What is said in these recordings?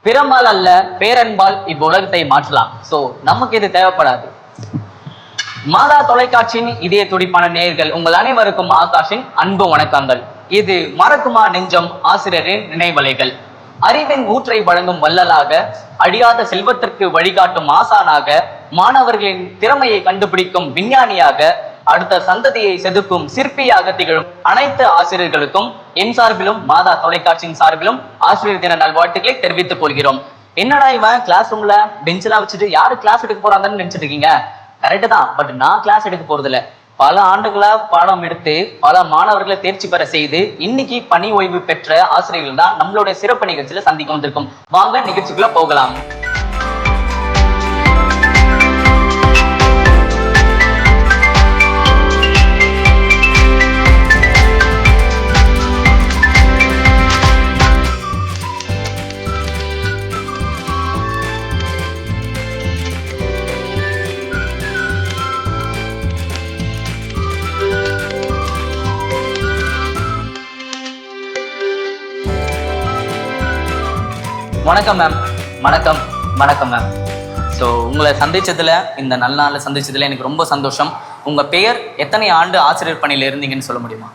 பிறம்பால் அல்ல பேரன்பால் இவ்வுலகத்தை மாற்றலாம். சோ நமக்கு இது தேவைப்படாது. மாதா தொலைக்காட்சியின் இதய துடிப்பான நேயர்கள் உங்கள் அனைவருக்கும் ஆகாஷின் அன்பு வணக்கங்கள். இது மறக்குமா நெஞ்சம் ஆசிரியரின் நினைவலைகள். அறிவின் ஊற்றை வழங்கும் வள்ளலாக, அழியாத செல்வத்திற்கு வழிகாட்டும் ஆசானாக, மாணவர்களின் திறமையை கண்டுபிடிக்கும் விஞ்ஞானியாக, அடுத்த சந்ததியை செதுக்கும் சிற்பியாக திகழும் அனைத்து ஆசிரியர்களுக்கும் என் சார்பிலும் மாதா தொலைக்காட்சியின் சார்பிலும் ஆசிரியர் தின நல்வாழ்த்துக்களை தெரிவித்துக் கொள்கிறோம். என்னடா இவன் கிளாஸ் ரூம்ல பெஞ்செல்லாம் வச்சுட்டு யாரு கிளாஸ் எடுக்க போறாங்கன்னு நினைச்சிட்டு இருக்கீங்க. கரெக்டு தான், பட் நான் கிளாஸ் எடுக்க போறது இல்ல. பல ஆண்டுகளா பாடம் எடுத்து பல மாணவர்களை தேர்ச்சி பெற செய்து இன்னைக்கு பணி ஓய்வு பெற்ற ஆசிரியர்கள் தான் நம்மளுடைய சிறப்பு நிகழ்ச்சியில சந்திக்க வந்திருக்கும். வாங்க நிகழ்ச்சிக்குள்ள போகலாம். வணக்கம் மேம். வணக்கம் வணக்கம் மேம். ஸோ உங்களை சந்திச்சதுல, இந்த நல்ல நாளில் சந்திச்சதுல எனக்கு ரொம்ப சந்தோஷம். உங்க பெயர், எத்தனை ஆண்டு ஆசிரியர் பணியில் இருந்தீங்கன்னு சொல்ல முடியுமா?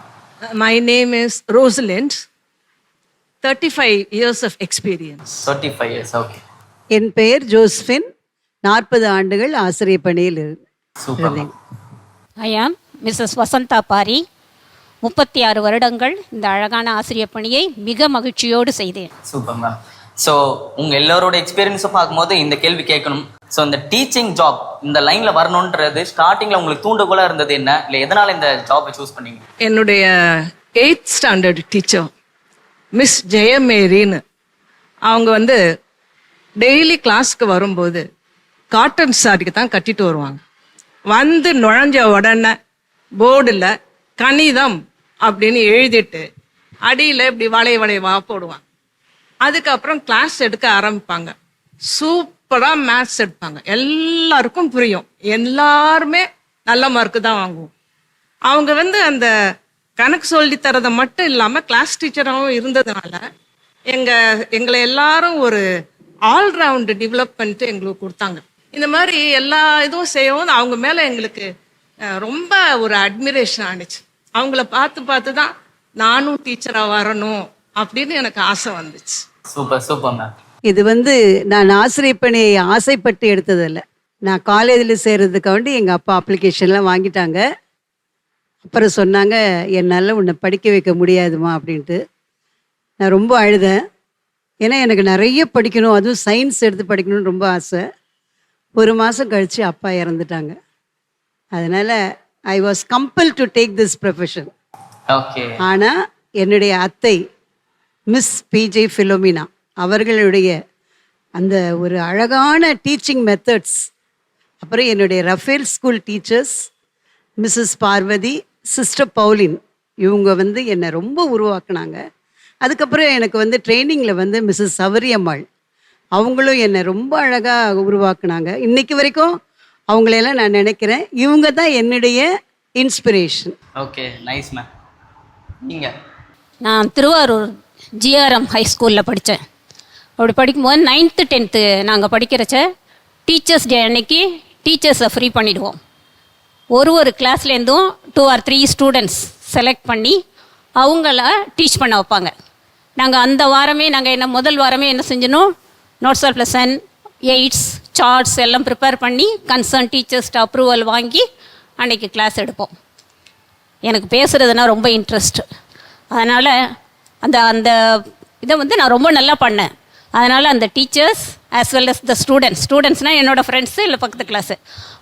My name is Rosalind. 35 years of experience. 35 years. Okay. என் பெயர் ஜோஸ்பின். 40 ஆண்டுகள் ஆசிரியர் பணியில் சூப்பர். ஐ ஆம் மிஸ்ஸஸ் வசந்தா பாரி. 36 வருடங்கள் இந்த அழகான ஆசிரியர் பணியை மிக மகிழ்ச்சியோடு செய்தேன். Super ma'am. ஸோ உங்க எல்லாரோட எக்ஸ்பீரியன்ஸை பார்க்கும்போது இந்த கேள்வி கேட்கணும். ஸோ இந்த டீச்சிங் ஜாப், இந்த லைன்ல வரணுன்றது ஸ்டார்டிங்ல உங்களுக்கு தூண்டுகோலா இருந்தது என்ன, இல்லை எதனால இந்த ஜாபை சூஸ் பண்ணீங்க? என்னுடைய 8th ஸ்டாண்டர்ட் டீச்சர் மிஸ் ஜெயமேரின்னு, அவங்க டெய்லி கிளாஸ்க்கு வரும்போது காட்டன் சாரிக்கு தான் கட்டிட்டு வருவாங்க. நுழைஞ்ச உடனே போர்டில் கணிதம் அப்படின்னு எழுதிட்டு அடியில் இப்படி வளைவா போடுவாங்க. அதுக்கப்புறம் கிளாஸ் எடுக்க ஆரம்பிப்பாங்க. சூப்பராக மேத்ஸ் எடுப்பாங்க. எல்லாருக்கும் புரியும். எல்லாருமே நல்ல மார்க்கு தான் வாங்குவோம். அவங்க அந்த கணக்கு சொல்லி தரதை மட்டும் இல்லாமல் கிளாஸ் டீச்சராகவும் இருந்ததுனால எங்களை எல்லாரும் ஒரு ஆல்ரவுண்டு டெவலப்மெண்ட் எங்களுக்கு கொடுத்தாங்க. இந்த மாதிரி எல்லா இதுவும் செய்யவும் அவங்க மேலே எங்களுக்கு ரொம்ப ஒரு அட்மிரேஷன் ஆனிச்சு. அவங்கள பார்த்து தான் நானும் டீச்சராக வரணும் அப்படின்னு எனக்கு ஆசை வந்துச்சு. Super super ma'am. இது நான் ஆசிரியர் பணியை ஆசைப்பட்டு எடுத்ததில்லை. நான் காலேஜில் சேர்றதுக்கு வேண்டி எங்கள் அப்பா அப்ளிகேஷன்லாம் வாங்கிட்டாங்க. அப்புறம் சொன்னாங்க, என்னால் உன்னை படிக்க வைக்க முடியாதுமா அப்படின்ட்டு. நான் ரொம்ப அழுதேன். ஏன்னா எனக்கு நிறைய படிக்கணும், அதுவும் சயின்ஸ் எடுத்து படிக்கணும்னு ரொம்ப ஆசை. 1 மாதம் கழித்து அப்பா இறந்துட்டாங்க. அதனால் I was compel to take this profession. Okay. ஆனால் என்னுடைய அத்தை மிஸ் பிஜே ஃபிலோமினா அவர்களுடைய அந்த ஒரு அழகான டீச்சிங் மெத்தட்ஸ், அப்புறம் என்னுடைய Raphael school teachers Mrs Parvathi, sister Pauline, இவங்க என்னை ரொம்ப உருவாக்குனாங்க. அதுக்கப்புறம் எனக்கு ட்ரைனிங்கில் மிஸ்ஸஸ் சவரியம்மாள், அவங்களும் என்னை ரொம்ப அழகாக உருவாக்குனாங்க. இன்னைக்கு வரைக்கும் அவங்களையெல்லாம் நான் நினைக்கிறேன். இவங்க தான் என்னுடைய இன்ஸ்பிரேஷன். Okay, nice ma'am. நீங்கள்? நான் திருவாரூர் ஜிஆர்எம் ஹை ஸ்கூலில் படித்தேன். அப்படி படிக்கும்போது 9th 10th நாங்கள் படிக்கிறச்ச டீச்சர்ஸ் டே அன்னைக்கு டீச்சர்ஸை ஃப்ரீ பண்ணிவிடுவோம். ஒரு கிளாஸ்லேருந்தும் 2 or 3 ஸ்டூடெண்ட்ஸ் செலக்ட் பண்ணி அவங்கள டீச் பண்ண வைப்பாங்க. நாங்கள் அந்த வாரமே முதல் வாரமே என்ன செஞ்சணும், notes of lesson, aids, charts எல்லாம் ப்ரிப்பேர் பண்ணி கன்சர்ன் டீச்சர்ஸ்ட்டு அப்ரூவல் வாங்கி அன்றைக்கி கிளாஸ் எடுப்போம். எனக்கு பேசுகிறதுனா ரொம்ப இன்ட்ரெஸ்ட். அதனால் அந்த இதை நான் ரொம்ப நல்லா பண்ணேன். அதனால் அந்த டீச்சர்ஸ் ஆஸ் வெல் அஸ் த ஸ்டூடெண்ட்ஸ்னால் என்னோடய ஃப்ரெண்ட்ஸு இல்லை பக்கத்து கிளாஸு,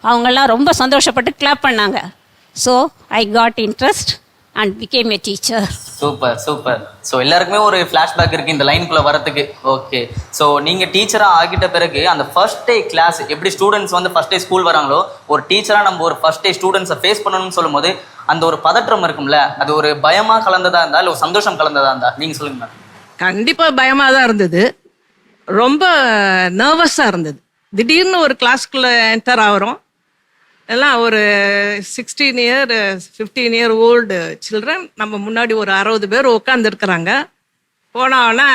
அவங்கெல்லாம் ரொம்ப சந்தோஷப்பட்டு கிளாப் பண்ணாங்க. So I got interest and became A teacher. Super super. So எல்லாருக்குமே ஒரு ஃப்ளாஷ்பேக் இருக்குது இந்த லைனுக்குள்ளே வரத்துக்கு. ஓகே. ஸோ நீங்கள் டீச்சராக ஆகிட்ட பிறகு அந்த ஃபர்ஸ்ட் டே கிளாஸ் எப்படி ஸ்டூடெண்ட்ஸ் ஃபர்ஸ்ட் டே ஸ்கூல் வராங்களோ, ஒரு டீச்சராக நம்ம ஒரு ஃபர்ஸ்ட் டே ஸ்டூடெண்ட்ஸை ஃபேஸ் பண்ணணும்னு சொல்லும்போது அந்த ஒரு பதற்றம் இருக்கும்ல, அது ஒரு பயமாக கலந்ததா இருந்தா இல்லை ஒரு சந்தோஷம் கலந்ததா இருந்தா நீங்கள் சொல்லுங்க மேம். கண்டிப்பாக பயமாக தான் இருந்தது. ரொம்ப நர்வஸாக இருந்தது. திடீர்னு ஒரு கிளாஸ்க்குள்ளே என்டர் ஆகிறோம். எல்லாம் ஒரு 16 year 15 year old சில்ட்ரன் நம்ம முன்னாடி ஒரு 60 பேர் உட்காந்துருக்குறாங்க. போனோன்னா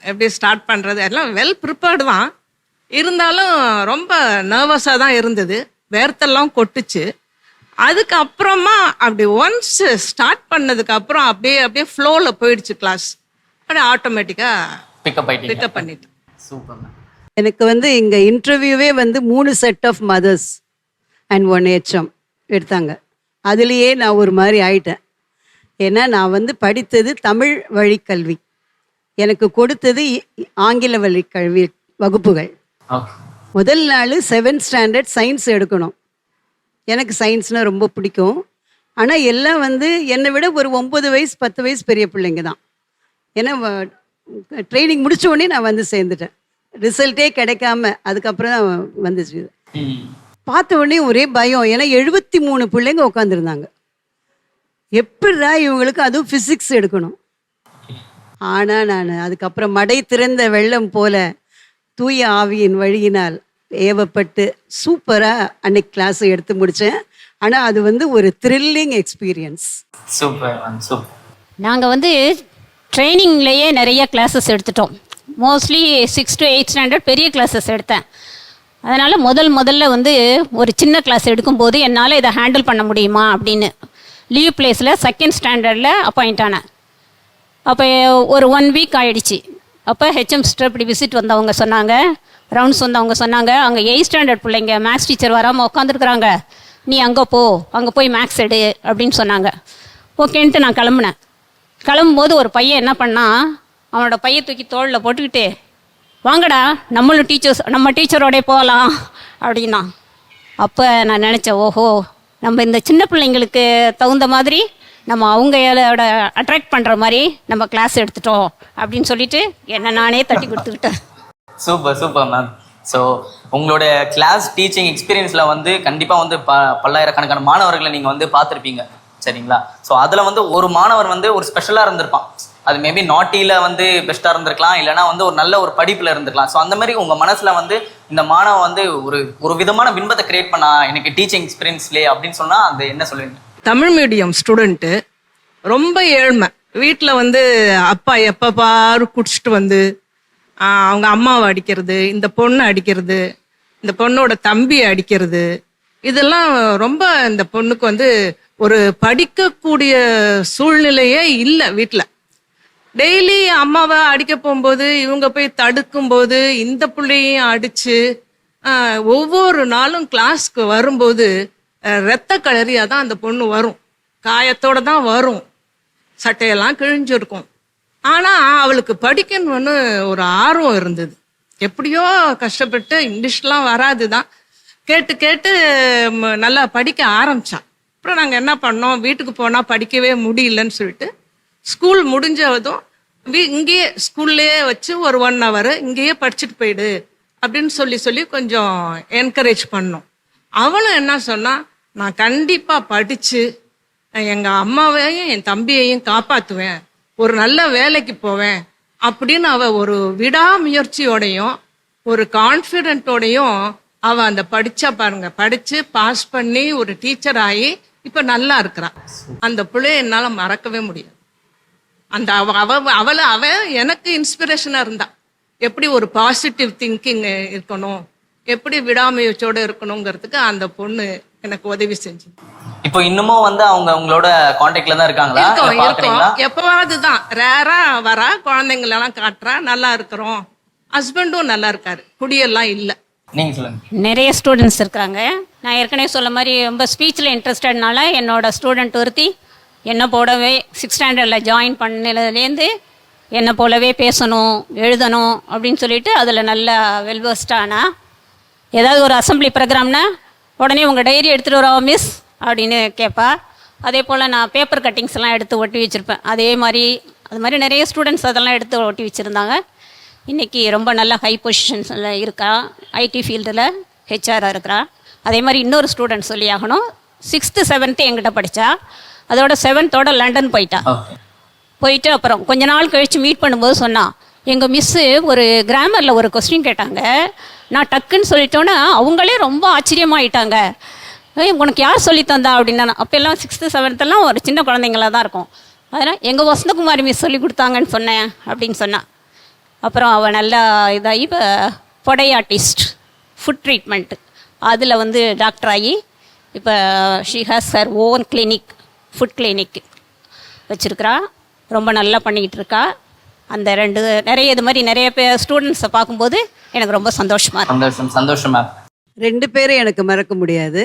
எப்படி ஸ்டார்ட் பண்ணுறது எல்லாம் வெல் ப்ரிப்பேர்டு தான், இருந்தாலும் ரொம்ப நர்வஸாக தான் இருந்தது, வேர்த்தெல்லாம் கொட்டுச்சு. அதுக்கப்புறமா அப்படி ஒன்ஸ் ஸ்டார்ட் பண்ணதுக்கு அப்புறம் அப்படியே அப்படியே ஃப்ளோவில் போயிடுச்சு கிளாஸ். அப்படியே ஆட்டோமேட்டிக்காக பிக்கப் பண்ணிட்டேன். Super ma'am. எனக்கு வந்து இங்கே இன்டர்வியூவே வந்து 3 set of mothers and 1 HM எடுத்தாங்க. அதுலேயே நான் ஒரு மாதிரி ஆயிட்டேன். ஏன்னா நான் வந்து படித்தது தமிழ் வழிக்கல்வி, எனக்கு கொடுத்தது ஆங்கில வழி கல்வி வகுப்புகள். முதல் நாள் 7th ஸ்டாண்டர்ட் சயின்ஸ் எடுக்கணும். எனக்கு சயின்ஸ்னால் ரொம்ப பிடிக்கும். ஆனால் எல்லாம் வந்து என்னை விட ஒரு 9 வயசு 10 வயசு பெரிய பிள்ளைங்க தான். ஏன்னா ட்ரைனிங் முடிச்ச உடனே நான் வந்து சேர்ந்துட்டேன். ரிசல்ட்டே கிடைக்காம அதுக்கப்புறம் தான் வந்துச்சு. பார்த்த உடனே ஒரே பயம். ஏன்னா 73 பிள்ளைங்க உட்காந்துருந்தாங்க. எப்படிடா இவங்களுக்கு அதுவும் ஃபிசிக்ஸ் எடுக்கணும். ஆனால் நான் அதுக்கப்புறம் மடை திறந்த வெள்ளம் போல தூய ஆவியின் வழியினால் ஏவப்பட்டு சூப்பராக அன்னைக்கு கிளாஸ் எடுத்து முடித்தேன். ஆனால் அது வந்து ஒரு த்ரில்லிங் எக்ஸ்பீரியன்ஸ். Super super. நாங்கள் வந்து ட்ரைனிங்லேயே நிறைய கிளாஸஸ் எடுத்துட்டோம். மோஸ்ட்லி 6 to 8 ஸ்டாண்டர்ட் பெரிய கிளாஸஸ் எடுத்தேன். அதனால் முதல்ல வந்து ஒரு சின்ன கிளாஸ் எடுக்கும்போது என்னால் இதை ஹேண்டில் பண்ண முடியுமா அப்படின்னு லீவ் பிளேஸில் 2nd ஸ்டாண்டர்டில் அப்பாயிண்ட் ஆனேன். அப்போ ஒரு 1 வீக் ஆகிடுச்சு. அப்போ ஹெச்எம் சிஸ்டர் இப்படி விசிட் வந்தவங்க சொன்னாங்க, ரவுண்ட்ஸ் வந்தவங்க சொன்னாங்க, அங்கே 8th ஸ்டாண்டர்ட் பிள்ளைங்க மேக்ஸ் டீச்சர் வராமல் உட்காந்துருக்குறாங்க, நீ அங்கே போய் மேக்ஸ் எடு அப்படின்னு சொன்னாங்க. ஓகேன்ட்டு நான் கிளம்புனேன். கிளம்பும்போது ஒரு பையன் என்ன பண்ணால், அவனோட பையை தூக்கி தோளில் போட்டுக்கிட்டு, வாங்கடா நம்ம டீச்சரோடய போகலாம் அப்படின்னா. அப்போ நான் நினச்சேன், ஓஹோ நம்ம இந்த சின்ன பிள்ளைங்களுக்கு தகுந்த மாதிரி நம்ம அவங்களோட அட்ராக்ட் பண்ணுற மாதிரி நம்ம கிளாஸ் எடுத்துட்டோம் அப்படின்னு சொல்லிட்டு என்ன நானே தட்டி கொடுத்துக்கிட்டேன். Super ma'am. ஸோ உங்களோட கிளாஸ் டீச்சிங் எக்ஸ்பீரியன்ஸில் வந்து கண்டிப்பாக வந்து பல்லாயிரக்கணக்கான மாணவர்களை நீங்கள் வந்து பார்த்துருப்பீங்க, சரிங்களா? ஸோ அதில் வந்து ஒரு மாணவர் வந்து ஒரு ஸ்பெஷலாக இருந்திருப்பான். அது மேபி நாட்டியில் வந்து பெஸ்ட்டாக இருந்திருக்கலாம், இல்லைனா வந்து ஒரு நல்ல ஒரு படிப்பில் இருந்திருக்கலாம். ஸோ அந்த மாதிரி உங்கள் மனசில் வந்து இந்த மாணவன் வந்து ஒரு விதமான பின்பத்தை கிரியேட் பண்ணா எனக்கு டீச்சிங் எக்ஸ்பீரியன்ஸ்லேயே அப்படின்னு சொன்னால் அது என்ன சொல்லுவீங்க? தமிழ் மீடியம் ஸ்டூடெண்ட்டு ரொம்ப ஏழ்மை. வீட்டில் வந்து அப்பா எப்போ பாரு குடிச்சிட்டு வந்து அவங்க அம்மாவை அடிக்கிறது, இந்த பொண்ணை அடிக்கிறது, இந்த பொண்ணோட தம்பியை அடிக்கிறது, இதெல்லாம் ரொம்ப இந்த பொண்ணுக்கு வந்து ஒரு படிக்கக்கூடிய சூழ்நிலையே இல்லை வீட்டில். டெய்லி அம்மாவை அடிக்க போகும்போது இவங்க போய் தடுக்கும்போது இந்த பிள்ளையும் அடித்து ஒவ்வொரு நாளும் கிளாஸ்க்கு வரும்போது இரத்த கலரியாக தான் அந்த பொண்ணு வரும், காயத்தோடு தான் வரும், சட்டையெல்லாம் கிழிஞ்சிருக்கும். ஆனால் அவளுக்கு படிக்கணும்னு ஒரு ஆர்வம் இருந்தது. எப்படியோ கஷ்டப்பட்டு இங்கிலீஷ்லாம் வராது தான் கேட்டு நல்லா படிக்க ஆரம்பித்தான். அப்புறம் நாங்கள் என்ன பண்ணோம், வீட்டுக்கு போனால் படிக்கவே முடியலன்னு சொல்லிட்டு ஸ்கூல் முடிஞ்சதும் இங்கேயே ஸ்கூல்லையே வச்சு ஒரு 1 hour இங்கேயே படிச்சுட்டு போயிடு அப்படின்னு சொல்லி கொஞ்சம் என்கரேஜ் பண்ணோம். அவளும் என்ன சொன்னா, நான் கண்டிப்பாக படித்து எங்கள் அம்மாவையும் என் தம்பியையும் காப்பாற்றுவேன், ஒரு நல்ல வேலைக்கு போவேன் அப்படின்னு அவள் ஒரு விடாமுயற்சியோடையும் ஒரு கான்ஃபிடென்ட்டோடையும் அவள் அந்த படித்தா பாருங்க, படித்து பாஸ் பண்ணி ஒரு டீச்சர் ஆகி இப்போ நல்லா இருக்கிறான். அந்த பிள்ளைய என்னால் மறக்கவே முடியாது. அந்த அவ எனக்கு இன்ஸ்பிரேஷனாக இருந்தா. எப்படி ஒரு பாசிட்டிவ் திங்கிங் இருக்கணும், எப்படி விடாமுயற்சியோடு இருக்கணுங்கிறதுக்கு அந்த பொண்ணு எனக்கு உதவி செஞ்சு. இப்போ இன்னமும் வந்து அவங்க உங்களோட கான்டாக்ட்ல தான் இருக்காங்களா? இருக்கோம், எப்பவாவது தான் ரேரா வரா, குழந்தைங்களெல்லாம் காட்டுறா, நல்லா இருக்கிறோம். ஹஸ்பண்டும் நல்லா இருக்காரு, குடியெல்லாம் இல்லை. நீங்க சொல்லுங்க. நிறைய ஸ்டூடெண்ட்ஸ் இருக்காங்க. நான் ஏற்கனவே சொல்ல மாதிரி ரொம்ப ஸ்பீச்சில் இன்ட்ரெஸ்டட்னால என்னோட ஸ்டூடெண்ட் ஒருத்தி என்னை போலவே 6th ஸ்டாண்டர்டில் ஜாயின் பண்ணதுலேருந்து என்னை போலவே பேசணும் எழுதணும் அப்படின்னு சொல்லிட்டு அதில் நல்லா வெல்வர்ஸ்டானா. ஏதாவது ஒரு அசம்பிளி ப்ரோக்ராம்னா உடனே உங்கள் டைரி எடுத்துகிட்டு வரவா மிஸ் அப்படின்னு கேட்பா. அதே போல் நான் பேப்பர் கட்டிங்ஸ்லாம் எடுத்து ஒட்டி வச்சுருப்பேன். அது மாதிரி நிறைய ஸ்டூடெண்ட்ஸ் அதெல்லாம் எடுத்து ஒட்டி வச்சுருந்தாங்க. இன்றைக்கி ரொம்ப நல்ல ஹை பொசிஷன்ஸில் இருக்கா, ஐடி ஃபீல்டில் ஹெச்ஆராக இருக்கிறா. அதே மாதிரி இன்னொரு ஸ்டூடெண்ட் சொல்லி ஆகணும், 6th 7th என்கிட்ட படித்தா, அதோட 7th லண்டன் போயிட்டு அப்புறம் கொஞ்ச நாள் கழித்து மீட் பண்ணும்போது சொன்னான், எங்கள் மிஸ்ஸு ஒரு கிராமரில் ஒரு கொஸ்டின் கேட்டாங்க, நான் டக்குன்னு சொல்லிட்டோன்னா அவங்களே ரொம்ப ஆச்சரியமாயிட்டாங்க, உனக்கு யார் சொல்லி தந்தா அப்படின்னா. அப்போல்லாம் 6th 7th ஒரு சின்ன குழந்தைங்களாக தான் இருக்கும். அதனால் எங்கள் வசந்தகுமாரி மிஸ் சொல்லி கொடுத்தாங்கன்னு சொன்னேன் அப்படின்னு சொன்னான். அப்புறம் அவள் நல்லா இதாகி இப்போ பொடையாட்டிஸ்ட் ஃபுட் ட்ரீட்மெண்ட்டு அதில் வந்து டாக்டர் ஆகி இப்போ she has her own clinic, food clinic வச்சுருக்கிறா. ரொம்ப நல்லா பண்ணிக்கிட்டு இருக்கா. அந்த நிறைய இது மாதிரி நிறைய பேர் ஸ்டூடெண்ட்ஸை பார்க்கும்போது எனக்கு ரொம்ப சந்தோஷமாக இருக்கு. சந்தோஷம் மேம். 2 பேரை எனக்கு மறக்க முடியாது.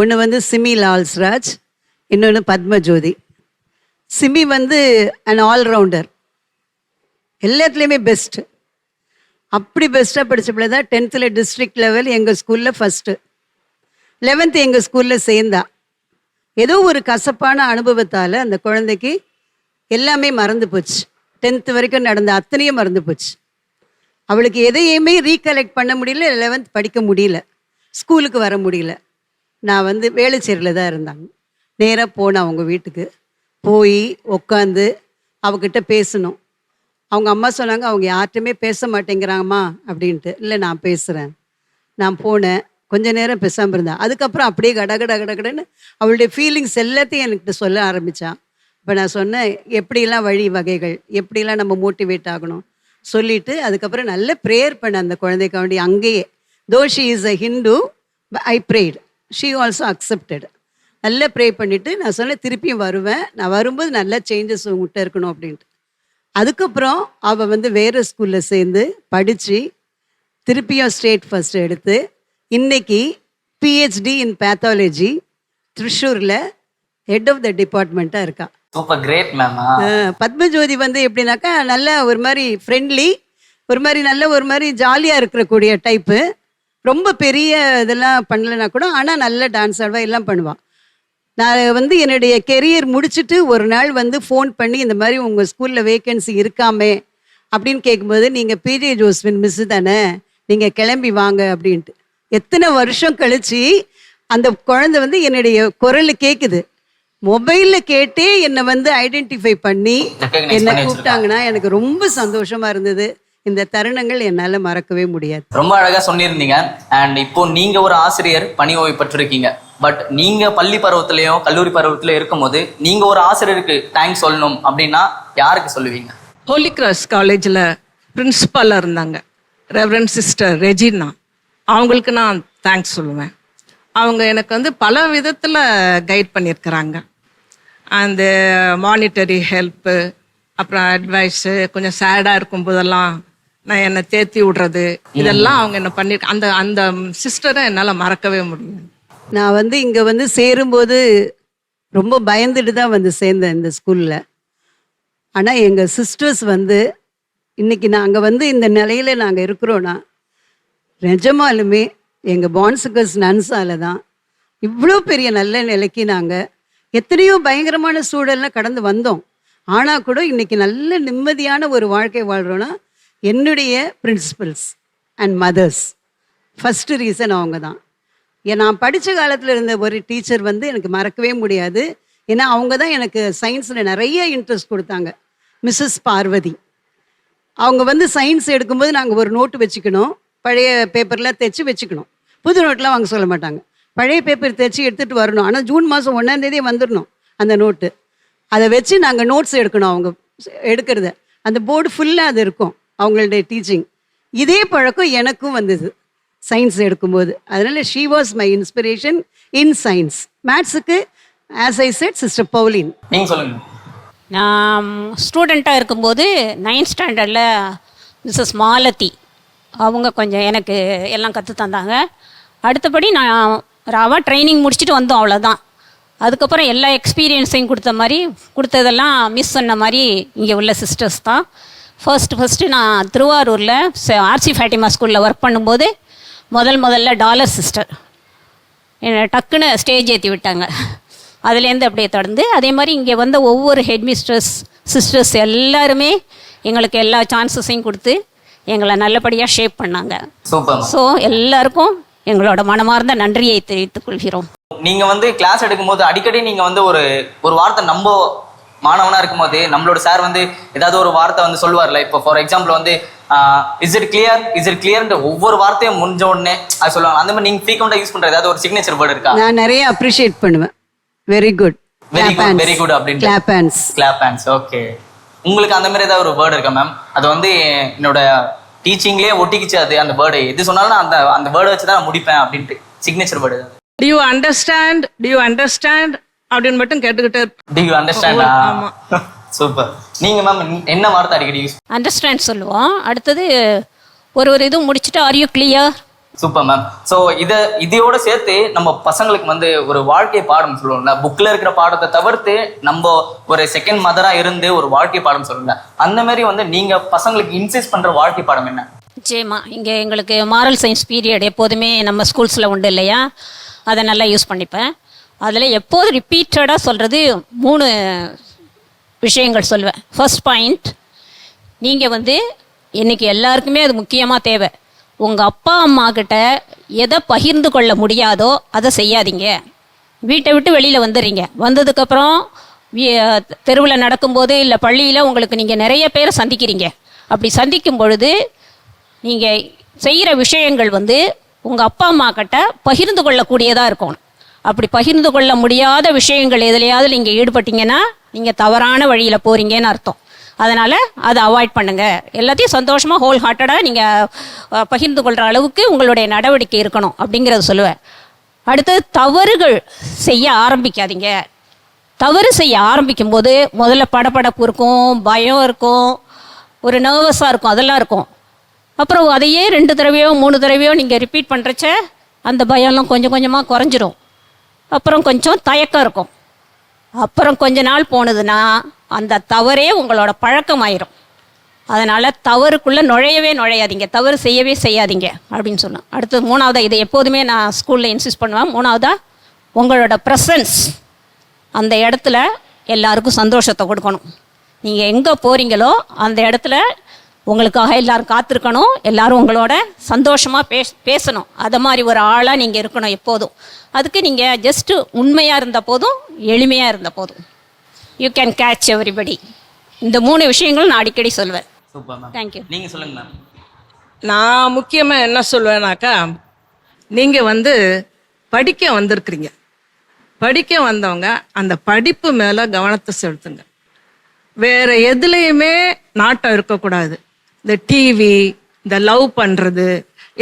ஒன்று வந்து சிமி லால்ஸ்ராஜ், இன்னொன்று பத்மஜோதி. சிமி வந்து அன் ஆல்ரவுண்டர், எல்லாத்துலேயுமே பெஸ்ட்டு. அப்படி பெஸ்ட்டாக படித்த பிள்ளை தான் 10th டிஸ்ட்ரிக்ட் லெவல் எங்கள் ஸ்கூலில் ஃபஸ்ட்டு. 11th எங்கள் ஸ்கூலில் சேர்ந்தா. ஏதோ ஒரு கசப்பான அனுபவத்தால் அந்த குழந்தைக்கு எல்லாமே மறந்து போச்சு. 10th வரைக்கும் நடந்த அத்தனையும் மறந்து போச்சு. அவளுக்கு எதையுமே ரீகலெக்ட் பண்ண முடியல. 11th படிக்க முடியல, ஸ்கூலுக்கு வர முடியல. நான் வந்து வேளச்சேரியில் தான் இருந்தாங்க. நேராக போனேன் அவங்க வீட்டுக்கு. போய் உட்காந்து அவகிட்ட பேசணும். அவங்க அம்மா சொன்னாங்க அவங்க யார்கிட்டையுமே பேச மாட்டேங்கிறாங்கம்மா அப்படின்ட்டு. இல்லை நான் பேசுகிறேன். நான் போனேன், கொஞ்ச நேரம் பேசாமல் இருந்தேன். அதுக்கப்புறம் அப்படியே கடகடன்னு அவளுடைய ஃபீலிங்ஸ் எல்லாத்தையும் என்கிட்ட சொல்ல ஆரம்பித்தான். இப்போ நான் சொன்னேன் எப்படிலாம் வழி வகைகள், எப்படிலாம் நம்ம மோட்டிவேட் ஆகணும் சொல்லிவிட்டு அதுக்கப்புறம் நல்ல ப்ரேயர் பண்ண அந்த குழந்தைக்கு வேண்டி அங்கேயே. தோ she is a Hindu, I prayed, she also accepted. நல்லா ப்ரே பண்ணிவிட்டு நான் சொன்னேன் திருப்பியும் வருவேன், நான் வரும்போது நல்ல சேஞ்சஸ் உங்கள்கிட்ட இருக்கணும் அப்படின்ட்டு. அதுக்கப்புறம் அவள் வந்து வேறு ஸ்கூலில் சேர்ந்து படித்து திருப்பியும் ஸ்டேட் ஃபர்ஸ்ட் எடுத்து இன்னைக்கு பிஹெச்டி இன் பேத்தாலஜி திருச்சூரில் ஹெட் ஆஃப் த டிபார்ட்மெண்ட்டாக இருக்கா. Super, great ma'am. பத்மஜோதி வந்து எப்படின்னாக்கா நல்ல ஒரு மாதிரி ஃப்ரெண்ட்லி, ஒரு மாதிரி நல்ல ஒரு மாதிரி ஜாலியாக இருக்கக்கூடிய டைப்பு. ரொம்ப பெரிய இதெல்லாம் பண்ணலைன்னா கூட ஆனால் நல்ல டான்ஸ் ஆடுவா, எல்லாம் பண்ணுவாள். நான் வந்து என்னுடைய கெரியர் முடிச்சுட்டு ஒரு நாள் வந்து ஃபோன் பண்ணி இந்த மாதிரி உங்கள் ஸ்கூலில் வேக்கன்சி இருக்காமே அப்படின்னு கேட்கும்போது நீங்கள் பிஜே ஜோஸ்வின் மிஸ்ஸு தானே, நீங்கள் கிளம்பி வாங்க அப்படின்ட்டு. எத்தனை வருஷம் கழிச்சு அந்த குழந்தை வந்து என்னுடைய குரல் கேட்குது. மொபைலில் கேட்டே என்னை வந்து ஐடென்டிஃபை பண்ணி என்னை கூப்பிட்டாங்கன்னா எனக்கு ரொம்ப சந்தோஷமாக இருந்தது. இந்த தருணங்கள் என்னால் மறக்கவே முடியாது. ரொம்ப அழகாக சொன்னிருந்தீங்க. அண்ட் இப்போ நீங்கள் ஒரு ஆசிரியர் பணி ஓய்வு பெற்றிருக்கீங்க. பட் நீங்கள் பள்ளி பருவத்திலையும் கல்லூரி பருவத்திலையும் இருக்கும்போது நீங்கள் ஒரு ஆசிரியருக்கு தேங்க்ஸ் சொல்லணும் அப்படின்னா யாருக்கு சொல்லுவீங்க? ஹோலி கிராஸ் காலேஜில் பிரின்சிபாலாக இருந்தாங்க ரெவரண்ட் சிஸ்டர் ரெஜினா. அவங்களுக்கு நான் தேங்க்ஸ் சொல்லுவேன். அவங்க எனக்கு வந்து பல விதத்தில் கைட் பண்ணியிருக்கிறாங்க. அந்த மானிட்டரி ஹெல்ப்பு, அப்புறம் அட்வைஸு, கொஞ்சம் சேடாக இருக்கும் போதெல்லாம் நான் என்னை தேத்தி விடுறது, இதெல்லாம் அவங்க என்ன பண்ணியிருக்க. அந்த அந்த சிஸ்டரை என்னால் மறக்கவே முடியும். நான் வந்து இங்கே வந்து சேரும்போது ரொம்ப பயந்துட்டு தான் வந்து சேர்ந்தேன் இந்த ஸ்கூலில். ஆனால் எங்கள் சிஸ்டர்ஸ் வந்து இன்றைக்கி நாங்கள் வந்து இந்த நிலையில் நாங்கள் இருக்கிறோன்னா நிஜமாலுமே எங்கள் பான்ஸுக்கர்ஸ் நன்ஸால தான் இவ்வளோ பெரிய நல்ல நிலைக்கு நாங்கள் எத்தனையோ பயங்கரமான சூழல்லாம் கடந்து வந்தோம். ஆனால் கூட இன்றைக்கி நல்ல நிம்மதியான ஒரு வாழ்க்கை வாழ்கிறோன்னா என்னுடைய principles and mothers. First reason அவங்க தான். நான் படித்த காலத்தில் இருந்த ஒரு டீச்சர் வந்து எனக்கு மறக்கவே முடியாது. ஏன்னா அவங்க தான் எனக்கு சயின்ஸில் நிறைய இன்ட்ரெஸ்ட் கொடுத்தாங்க. மிஸ்ஸஸ் பார்வதி. அவங்க வந்து சயின்ஸ் எடுக்கும்போது நாங்கள் ஒரு நோட்டு வச்சுக்கணும், பழைய பேப்பரில் தைச்சி வச்சுக்கணும். புது நோட்டெலாம் வாங்க சொல்ல மாட்டாங்க. பழைய பேப்பர் தைச்சி எடுத்துகிட்டு வரணும். ஆனால் ஜூன் மாதம் 1ஆம் தேதி வந்துடணும் அந்த நோட்டு. அதை வச்சு நாங்கள் நோட்ஸ் எடுக்கணும். அவங்க எடுக்கிறத அந்த போர்டு ஃபுல்லாக அது இருக்கும் அவங்களுடைய டீச்சிங். இதே பழக்கம் எனக்கும் வந்தது சயின்ஸ் எடுக்கும்போது. அதனால் she was my inspiration in science. மேத்ஸுக்கு as I said sister Pauline. நீங்கள் சொல்லுங்கள். நான் ஸ்டூடெண்ட்டாக இருக்கும்போது 9th ஸ்டாண்டர்டில் மிஸ்ஸஸ் மாலதி அவங்க கொஞ்சம் எனக்கு எல்லாம் கற்று தந்தாங்க. அடுத்தபடி நான் ராவாக ட்ரைனிங் முடிச்சுட்டு வந்தோம், அவ்வளோதான். அதுக்கப்புறம் எல்லா எக்ஸ்பீரியன்ஸையும் கொடுத்ததெல்லாம் மிஸ் சொன்ன மாதிரி இங்கே உள்ள சிஸ்டர்ஸ் தான். ஃபர்ஸ்ட்டு நான் திருவாரூரில் ஆர்சி ஃபேட்டிமா ஸ்கூலில் ஒர்க் பண்ணும்போது முதல்ல டாலர் சிஸ்டர் என்னை டக்குன்னு ஸ்டேஜ் ஏற்றி விட்டாங்க. அதுலேருந்து அப்படியே தொடர்ந்து அதே மாதிரி இங்கே வந்த ஒவ்வொரு ஹெட் மிஸ்டர்ஸ் சிஸ்டர்ஸ் எல்லாருமே எங்களுக்கு எல்லா சான்சஸையும் கொடுத்து எங்களை நல்லபடியாக ஷேப் பண்ணாங்க. ஸோ எல்லாருக்கும் எங்களோட மனமார்ந்த நன்றியை தெரிவித்துக் கொள்கிறோம். நீங்க வந்து கிளாஸ் எடுக்கும்போது அடிக்கடி நீங்க வந்து ஒரு வார்த்தை நம்ம மாணவனா இருக்கும்போது நம்மளோட சார் வந்து ஏதாவது ஒரு வார்த்தை வந்து சொல்லுவார்ல. இப்போ ஃபார் எக்ஸாம்பிள் வந்து இஸ் இட் கிளியர் ஒவ்வொரு வார்த்தையும் முடிஞ்ச உடனே அது சொல்லுவாங்க. அந்த மாதிரி நீங்க ஃப்ரீக்வெண்டா யூஸ் பண்ற ஏதாவது ஒரு சிக்னேச்சர் வேர்ட் இருக்கா? நான் நிறைய அப்ரிஷியேட் பண்ணுவேன். Very good. Very good very good அப்படின்னு clap hands. Clap hands. Okay, உங்களுக்கு அந்த மாதிரி ஏதாவது ஒரு வேர்டு இருக்கா மேம்? அது வந்து என்னோட டீச்சிங்லேயே ஒட்டிக்கிச்சு. அது அந்த வேர்டு எது சொன்னாலும் நான் அந்த வேர்டை வச்சு தான் முடிப்பேன் அப்படின்ட்டு signature word. To you understand, to you understand அப்படின்னு மட்டும் கேட்டுக்கிட்டே டு யூ அண்டர்ஸ்டாண்ட். சூப்பர். நீங்க மேம் என்ன வார்த்தை அடிக்கடி யூஸ்? அண்டர்ஸ்டாண்ட் சொல்லுவோம். அடுத்தது ஒரு இது முடிச்சுட்டு are you clear. Super ma'am. So இதையோட சேர்த்து நம்ம பசங்களுக்கு வந்து ஒரு வாழ்க்கை பாடம் சொல்லுவோம்ல, புக்ல இருக்கிற பாடத்தை தவிர்த்து நம்ம ஒரு செகண்ட் மதரா இருந்து ஒரு வாழ்க்கை பாடம் சொல்லுங்க. அந்த மாதிரி வந்து நீங்க பசங்களுக்கு இன்சிஸ்ட் பண்ற வாழ்க்கை பாடம் என்ன? நிச்சயமா இங்கே எங்களுக்கு மாரல் சயின்ஸ் பீரியட் எப்போதுமே நம்ம ஸ்கூல்ஸில் உண்டு இல்லையா, அதை நல்லா யூஸ் பண்ணிப்பேன். அதில் எப்போதும் ரிப்பீட்டடாக சொல்கிறது 3 விஷயங்கள் சொல்லுவேன். ஃபர்ஸ்ட் பாயிண்ட், நீங்கள் வந்து இன்னைக்கு எல்லாருக்குமே அது முக்கியமாக தேவை. உங்கள் அப்பா அம்மா கிட்ட எதை பகிர்ந்து கொள்ள முடியாதோ அதை செய்யாதீங்க. வீட்டை விட்டு வெளியில் வந்துடுறீங்க, வந்ததுக்கப்புறம் தெருவில் நடக்கும்போது இல்லை பள்ளியில் உங்களுக்கு நீங்கள் நிறைய பேரை சந்திக்கிறீங்க. அப்படி சந்திக்கும் பொழுது நீங்கள் செய்கிற விஷயங்கள் வந்து உங்கள் அப்பா அம்மா கிட்ட பகிர்ந்து கொள்ளக்கூடியதாக இருக்கணும். அப்படி பகிர்ந்து கொள்ள முடியாத விஷயங்கள் எதுலையாவது நீங்கள் ஈடுபட்டீங்கன்னா நீங்கள் தவறான வழியில் போகிறீங்கன்னு அர்த்தம். அதனால் அதை அவாய்ட் பண்ணுங்கள். எல்லாத்தையும் சந்தோஷமாக ஹோல் ஹார்ட்டடாக நீங்கள் பகிர்ந்து கொள்கிற அளவுக்கு உங்களுடைய நடவடிக்கை இருக்கணும் அப்படிங்கிறத சொல்லுவேன். அடுத்தது, தவறுகள் செய்ய ஆரம்பிக்காதீங்க. தவறு செய்ய ஆரம்பிக்கும் போது முதல்ல படபடப்பு இருக்கும், பயம் இருக்கும், ஒரு நர்வஸாக இருக்கும், அதெல்லாம் இருக்கும். அப்புறம் அதையே 2 தடவையோ 3 தடவையோ நீங்கள் ரிப்பீட் பண்ணுறச்ச அந்த பயம்லாம் கொஞ்சம் கொஞ்சமாக குறைஞ்சிரும். அப்புறம் கொஞ்சம் தயக்கம் இருக்கும். அப்புறம் கொஞ்ச நாள் போனதுன்னா அந்த தவறே உங்களோட பழக்கமாயிரும். அதனால் தவறுக்குள்ளே நுழையாதீங்க, தவறு செய்யவே செய்யாதீங்க அப்படின்னு சொன்னேன். அடுத்தது 3ஆவதா, இதை எப்போதுமே நான் ஸ்கூலில் இன்சிஸ்ட் பண்ணுவேன். 3ஆவதா, உங்களோட ப்ரெசன்ஸ் அந்த இடத்துல எல்லாருக்கும் சந்தோஷத்தை கொடுக்கணும். நீங்கள் எங்கே போகிறீங்களோ அந்த இடத்துல உங்களுக்காக எல்லாரும் காத்திருக்கணும், எல்லாரும் உங்களோட சந்தோஷமாக பேசணும். அதை மாதிரி ஒரு ஆளாக நீங்கள் இருக்கணும் எப்போதும். அதுக்கு நீங்கள் ஜஸ்ட்டு உண்மையாக இருந்த போதும், எளிமையாக இருந்த போதும், யூ கேன் கேட்ச் எவ்ரிபடி. இந்த 3 விஷயங்களும் நான் அடிக்கடி சொல்வேன். Super ma'am. தேங்க்யூ. நீங்கள் சொல்லுங்க மேம். நான் முக்கியமாக என்ன சொல்வேனாக்கா, நீங்கள் வந்து படிக்க வந்திருக்கிறீங்க, படிக்க வந்தவங்க அந்த படிப்பு மேலே கவனத்தை செலுத்துங்க. வேற எதுலேயுமே நாட்டம் இருக்கக்கூடாது. இந்த டிவி, இந்த லவ் பண்ணுறது,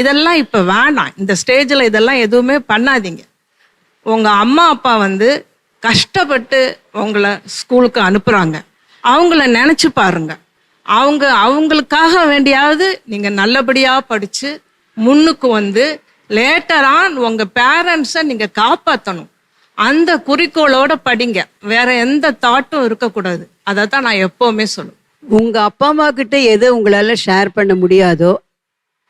இதெல்லாம் இப்போ வேணாம். இந்த ஸ்டேஜில் இதெல்லாம் எதுவுமே பண்ணாதீங்க. உங்கள் அம்மா அப்பா வந்து கஷ்டப்பட்டு உங்களை ஸ்கூலுக்கு அனுப்புகிறாங்க, அவங்கள நினச்சி பாருங்க. அவங்களுக்காக வேண்டியாவது நீங்கள் நல்லபடியாக படித்து முன்னுக்கு வந்து லேட்டராக உங்கள் பேரண்ட்ஸை நீங்கள் காப்பாற்றணும். அந்த குறிக்கோளோட படிங்க, வேற எந்த தாட்டும் இருக்கக்கூடாது. அதை தான் நான் எப்போவுமே சொல்லுவேன். உங்கள் அப்பா அம்மா கிட்ட எது உங்களால் ஷேர் பண்ண முடியாதோ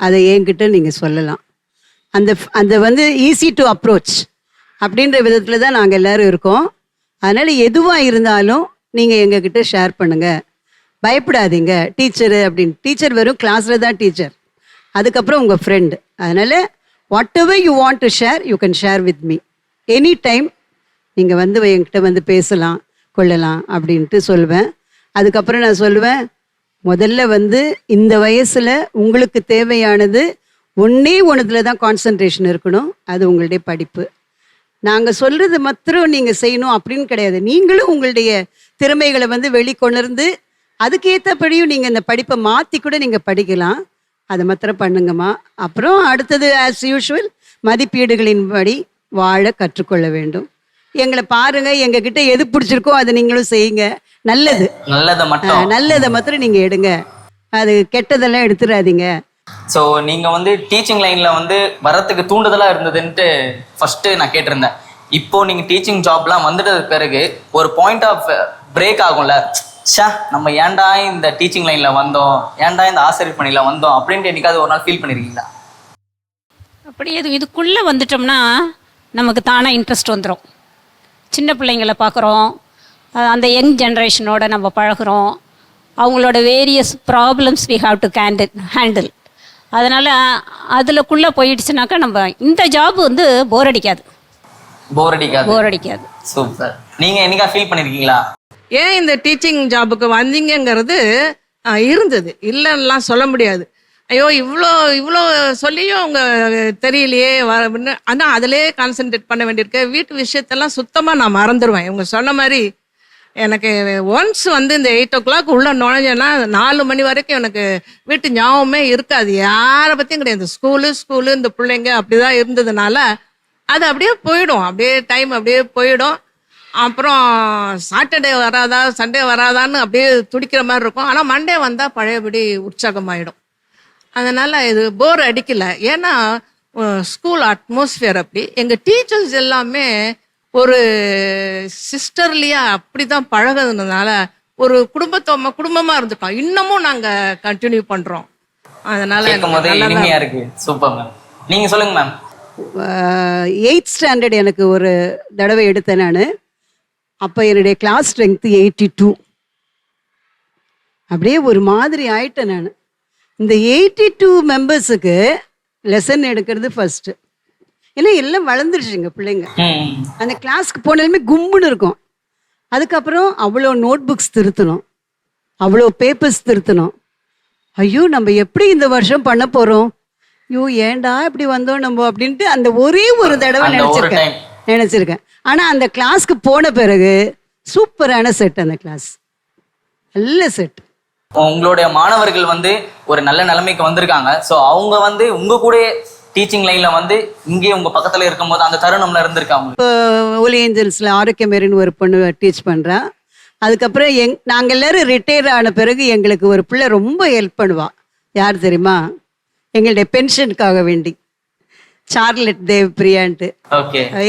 அதை என்கிட்ட நீங்கள் சொல்லலாம். அந்த வந்து ஈஸி டு அப்ரோச் அப்படின்ற விதத்தில் தான் நாங்கள் எல்லோரும் இருக்கோம். அதனால் எதுவாக இருந்தாலும் நீங்கள் எங்ககிட்ட ஷேர் பண்ணுங்கள், பயப்படாதீங்க. டீச்சரு அப்படின்னு, டீச்சர் வெறும் கிளாஸில் தான் டீச்சர், அதுக்கப்புறம் உங்கள் ஃப்ரெண்டு. அதனால் what ever you want to share, you can share with me any time. நீங்கள் வந்து என்கிட்ட வந்து பேசலாம் கொள்ளலாம் அப்படின்ட்டு சொல்லுவேன். அதுக்கப்புறம் நான் சொல்லுவேன், முதல்ல வந்து இந்த வயசில் உங்களுக்கு தேவையானது ஒன்றுல தான் கான்சன்ட்ரேஷன் இருக்கணும், அது உங்களுடைய படிப்பு. நாங்கள் சொல்கிறது மாத்திரம் நீங்கள் செய்யணும் அப்படின்னு கிடையாது. நீங்களும் உங்களுடைய திறமைகளை வந்து வெளிக்கொணர்ந்து அதுக்கேற்றபடியும் நீங்கள் இந்த படிப்பை மாற்றி கூட நீங்கள் படிக்கலாம். அதை மாத்திரம் பண்ணுங்கம்மா. அப்புறம் அடுத்தது ஆஸ் யூஷுவல் மதிப்பீடுகளின்படி வாழ கற்றுக்கொள்ள வேண்டும். எங்களை பாருங்க, எங்ககிட்ட எது பிடிச்சிருக்கோ அதை நீங்களும் செய்யுங்க. நல்லதை மாத்திரம் நீங்க எடுங்க, அது கெட்டதெல்லாம் எடுத்துடாதீங்க. ஸோ நீங்கள் வந்து டீச்சிங் லைனில் வந்து வரத்துக்கு தூண்டுதலாக இருந்ததுன்ட்டு ஃபஸ்ட்டு நான் கேட்டிருந்தேன். இப்போ நீங்கள் டீச்சிங் ஜாப்லாம் வந்துட்டது பிறகு ஒரு பாயிண்ட் ஆஃப் பிரேக் ஆகும்ல, நம்ம ஏன்டா இந்த டீச்சிங் லைனில் வந்தோம், ஏன்டா இந்த ஆசிரியர் பணியில் வந்தோம் அப்படின்ட்டு என்னைக்காவது ஒரு நாள் ஃபீல் பண்ணியிருக்கீங்களா? அப்படி இதுக்குள்ளே வந்துட்டோம்னா நமக்கு தானாக இன்ட்ரெஸ்ட் வந்துடும். சின்ன பிள்ளைங்களை பார்க்குறோம், அந்த யங் ஜென்ரேஷனோட நம்ம பழகிறோம், அவங்களோட various problems we have to handle. அதனால் அதுக்குள்ளே போயிடுச்சுனாக்கா நம்ம இந்த ஜாப் வந்து போர் அடிக்காது. சூப்பர். நீங்கள் என்னைக்கா ஃபீல் பண்ணியிருக்கீங்களா? ஏன் இந்த டீச்சிங் ஜாபுக்கு வந்தீங்கிறது இருந்தது, இல்லைன்னெலாம் சொல்ல முடியாது. ஐயோ இவ்வளோ இவ்வளோ சொல்லியும் அவங்க தெரியலையே அப்படின்னு. ஆனால் அதிலே கான்சென்ட்ரேட் பண்ண வேண்டியிருக்கு. வீட்டு விஷயத்தெல்லாம் சுத்தமாக நான் மறந்துடுவேன். இவங்க சொன்ன மாதிரி எனக்கு ஒன்ஸ் வந்து இந்த 8 o'clock உள்ள நுழைஞ்சேன்னா 4 மணி வரைக்கும் எனக்கு வீட்டு ஞாபகமே இருக்காது. யாரை பற்றியும் கிடையாது. ஸ்கூலு இந்த பிள்ளைங்க அப்படிதான் இருந்ததுனால அது அப்படியே போயிடும். அப்படியே டைம் அப்படியே போயிடும். அப்புறம் சாட்டர்டே வராதா சண்டே வராதான்னு அப்படியே துடிக்கிற மாதிரி இருக்கும். ஆனால் மண்டே வந்தால் பழையபடி உற்சாகமாயிடும். அதனால இது போர் அடிக்கல. ஏன்னா ஸ்கூல் அட்மாஸ்பியர் அப்படி. எங்கள் டீச்சர்ஸ் எல்லாமே ஒரு சிஸ்டர்லியா அப்படிதான் பழகுனதுனால ஒரு குடும்பமா இருந்துட்டோம். இன்னமும் நாங்க கண்டினியூ பண்றோம். அதனால கேட்கும் போதே இனிமையா இருக்கு. Super ma'am. நீங்க சொல்லுங்க மேம். 8th standard எனக்கு ஒரு தடவை எடுத்தேன் நான். அப்போ என்னுடைய கிளாஸ் ஸ்ட்ரென்த் 82. அப்படியே ஒரு மாதிரி ஆயிட்டேன் நான். இந்த 82 மெம்பர்ஸுக்கு லெசன் எடுக்கிறது ஃபர்ஸ்ட். ஏன்னா எல்லாம் வளர்ந்துருச்சுங்க பிள்ளைங்க. அந்த கிளாஸ்க்கு போனாலுமே கும்புன்னு இருக்கும். அதுக்கப்புறம் அவ்வளோ நோட் புக்ஸ் திருத்தணும், அவ்வளோ பேப்பர்ஸ் திருத்தணும். ஐயோ நம்ம எப்படி இந்த வருஷம் பண்ண போகிறோம், ஐயோ ஏண்டா இப்படி வந்தோம் நம்ம அப்படின்ட்டு அந்த ஒரே ஒரு தடவை நினச்சிருக்கேன். ஆனால் அந்த கிளாஸ்க்கு போன பிறகு சூப்பரான செட். அந்த கிளாஸ் நல்ல செட். உங்களுடைய மாணவர்கள் வந்து ஒரு நல்ல நிலைமைக்கு வந்திருக்காங்க. ஸோ அவங்க வந்து உங்க கூட டீச்சிங் லைன்ல வந்து இங்கே உங்க பக்கத்துல இருக்கும்போது அந்த தருணம்ல இருந்திருக்காங்க. இப்போ ஒலி ஏஞ்சல்ஸ்ல ஆரோக்கியமேரின்னு ஒரு பொண்ணு டீச் பண்றா. அதுக்கப்புறம் நாங்கள் எல்லாரும் ரிட்டையர் ஆன பிறகு எங்களுக்கு ஒரு பிள்ளை ரொம்ப ஹெல்ப் பண்ணுவா. யார் தெரியுமா? எங்களுடைய பென்ஷனுக்காக வேண்டி சார்லட் தேவ் பிரியான்ட்டு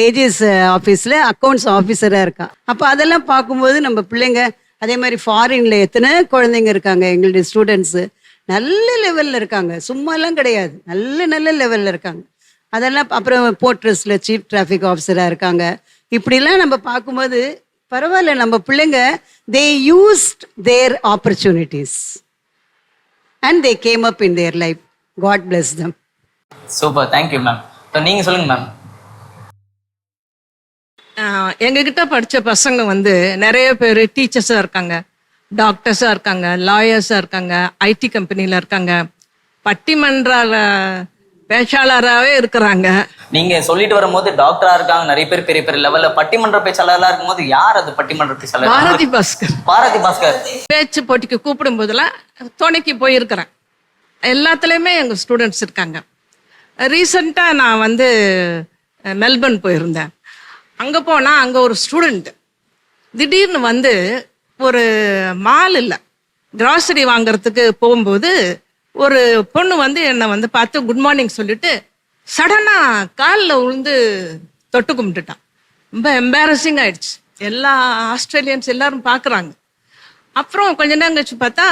ஏஜிஎஸ் ஆஃபீஸில் அக்கௌண்ட்ஸ் ஆஃபீஸராக இருக்கா. அப்போ அதெல்லாம் பார்க்கும்போது நம்ம பிள்ளைங்க அதே மாதிரி ஃபாரின்ல எத்தனை குழந்தைங்க இருக்காங்க எங்களுடைய ஸ்டூடெண்ட்ஸு, நல்ல லெவலில் இருக்காங்க. சும்மாலாம் கிடையாது, நல்ல லெவலில் இருக்காங்க. அதெல்லாம் அப்புறம் போர்ட்ரஸில் சீஃப் டிராஃபிக் ஆஃபீஸராக இருக்காங்க. இப்படிலாம் நம்ம பார்க்கும்போது பரவாயில்ல, நம்ம பிள்ளைங்க they used their opportunities and they came up in their life. God bless them. Super, thank you ma'am. நீங்கள் சொல்லுங்க மேம். எங்ககிட்ட படித்த பசங்க வந்து நிறைய பேர் டீச்சர்ஸாக இருக்காங்க, டாக்டர்ஸாக இருக்காங்க, லாயர்ஸாக இருக்காங்க, ஐடி கம்பெனியில் இருக்காங்க, பட்டிமன்ற பேச்சாளராகவே இருக்கிறாங்க. நீங்க சொல்லிட்டு வரும்போது டாக்டரா இருக்காங்க நிறைய பேர், பெரிய பெரிய லெவல்ல பட்டிமன்ற பேச்சாளராக இருக்கும்போது யார் அது பட்டிமன்ற பேச்சாளர்? பாரதி பாஸ்கர். பேச்சு போட்டிக்கு கூப்பிடும் போதெல்லாம் துணைக்கு போயிருக்கிறேன். எல்லாத்துலேயுமே எங்கள் ஸ்டூடெண்ட்ஸ் இருக்காங்க. ரீசண்டாக நான் வந்து மெல்பர்ன் போயிருந்தேன். அங்கே போனால் அங்கே ஒரு ஸ்டூடெண்ட் திடீர்னு வந்து ஒரு மால் இல்லை கிராசரி வாங்கிறதுக்கு போகும்போது ஒரு பொண்ணு வந்து என்னை வந்து பார்த்து குட் மார்னிங் சொல்லிட்டு சடனாக காலில் விழுந்து தொட்டு கும்பிட்டுட்டான். ரொம்ப எம்பாரசிங் ஆயிடுச்சு. எல்லா ஆஸ்திரேலியன்ஸ் எல்லாரும் பார்க்குறாங்க. அப்புறம் கொஞ்ச நேரம் கழிச்சு பார்த்தா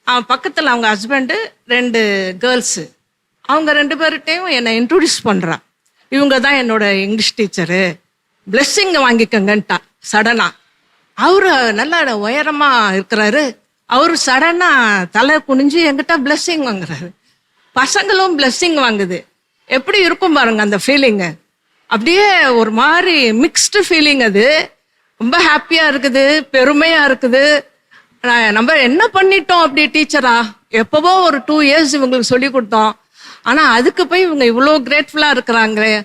அவன் பக்கத்தில் அவங்க ஹஸ்பண்டு 2 கேர்ள்ஸு, அவங்க 2 பேர்கிட்டையும் என்னை இன்ட்ரோடியூஸ் பண்ணுறான். இவங்க தான் என்னோட இங்கிலீஷ் டீச்சரு, பிளெஸ்ஸிங் வாங்கிக்கங்கன்ட்டா சடனா. அவரு நல்லா உயரமா இருக்கிறாரு. அவரு சடனா தலை குனிஞ்சு என்கிட்ட பிளெஸ்ஸிங் வாங்குறாரு. பசங்களும் பிளெஸ்ஸிங் வாங்குது. எப்படி இருக்கும் பாருங்க அந்த ஃபீலிங்கு. அப்படியே ஒரு மாதிரி மிக்ஸ்டு ஃபீலிங். அது ரொம்ப ஹாப்பியா இருக்குது, பெருமையா இருக்குது. நம்ம என்ன பண்ணிட்டோம் அப்படி டீச்சரா? எப்பவோ ஒரு 2 years இவங்களுக்கு சொல்லி கொடுத்தோம். ஆனா அதுக்கு போய் இவங்க இவ்வளோ கிரேட்ஃபுல்லா இருக்கிறாங்களே.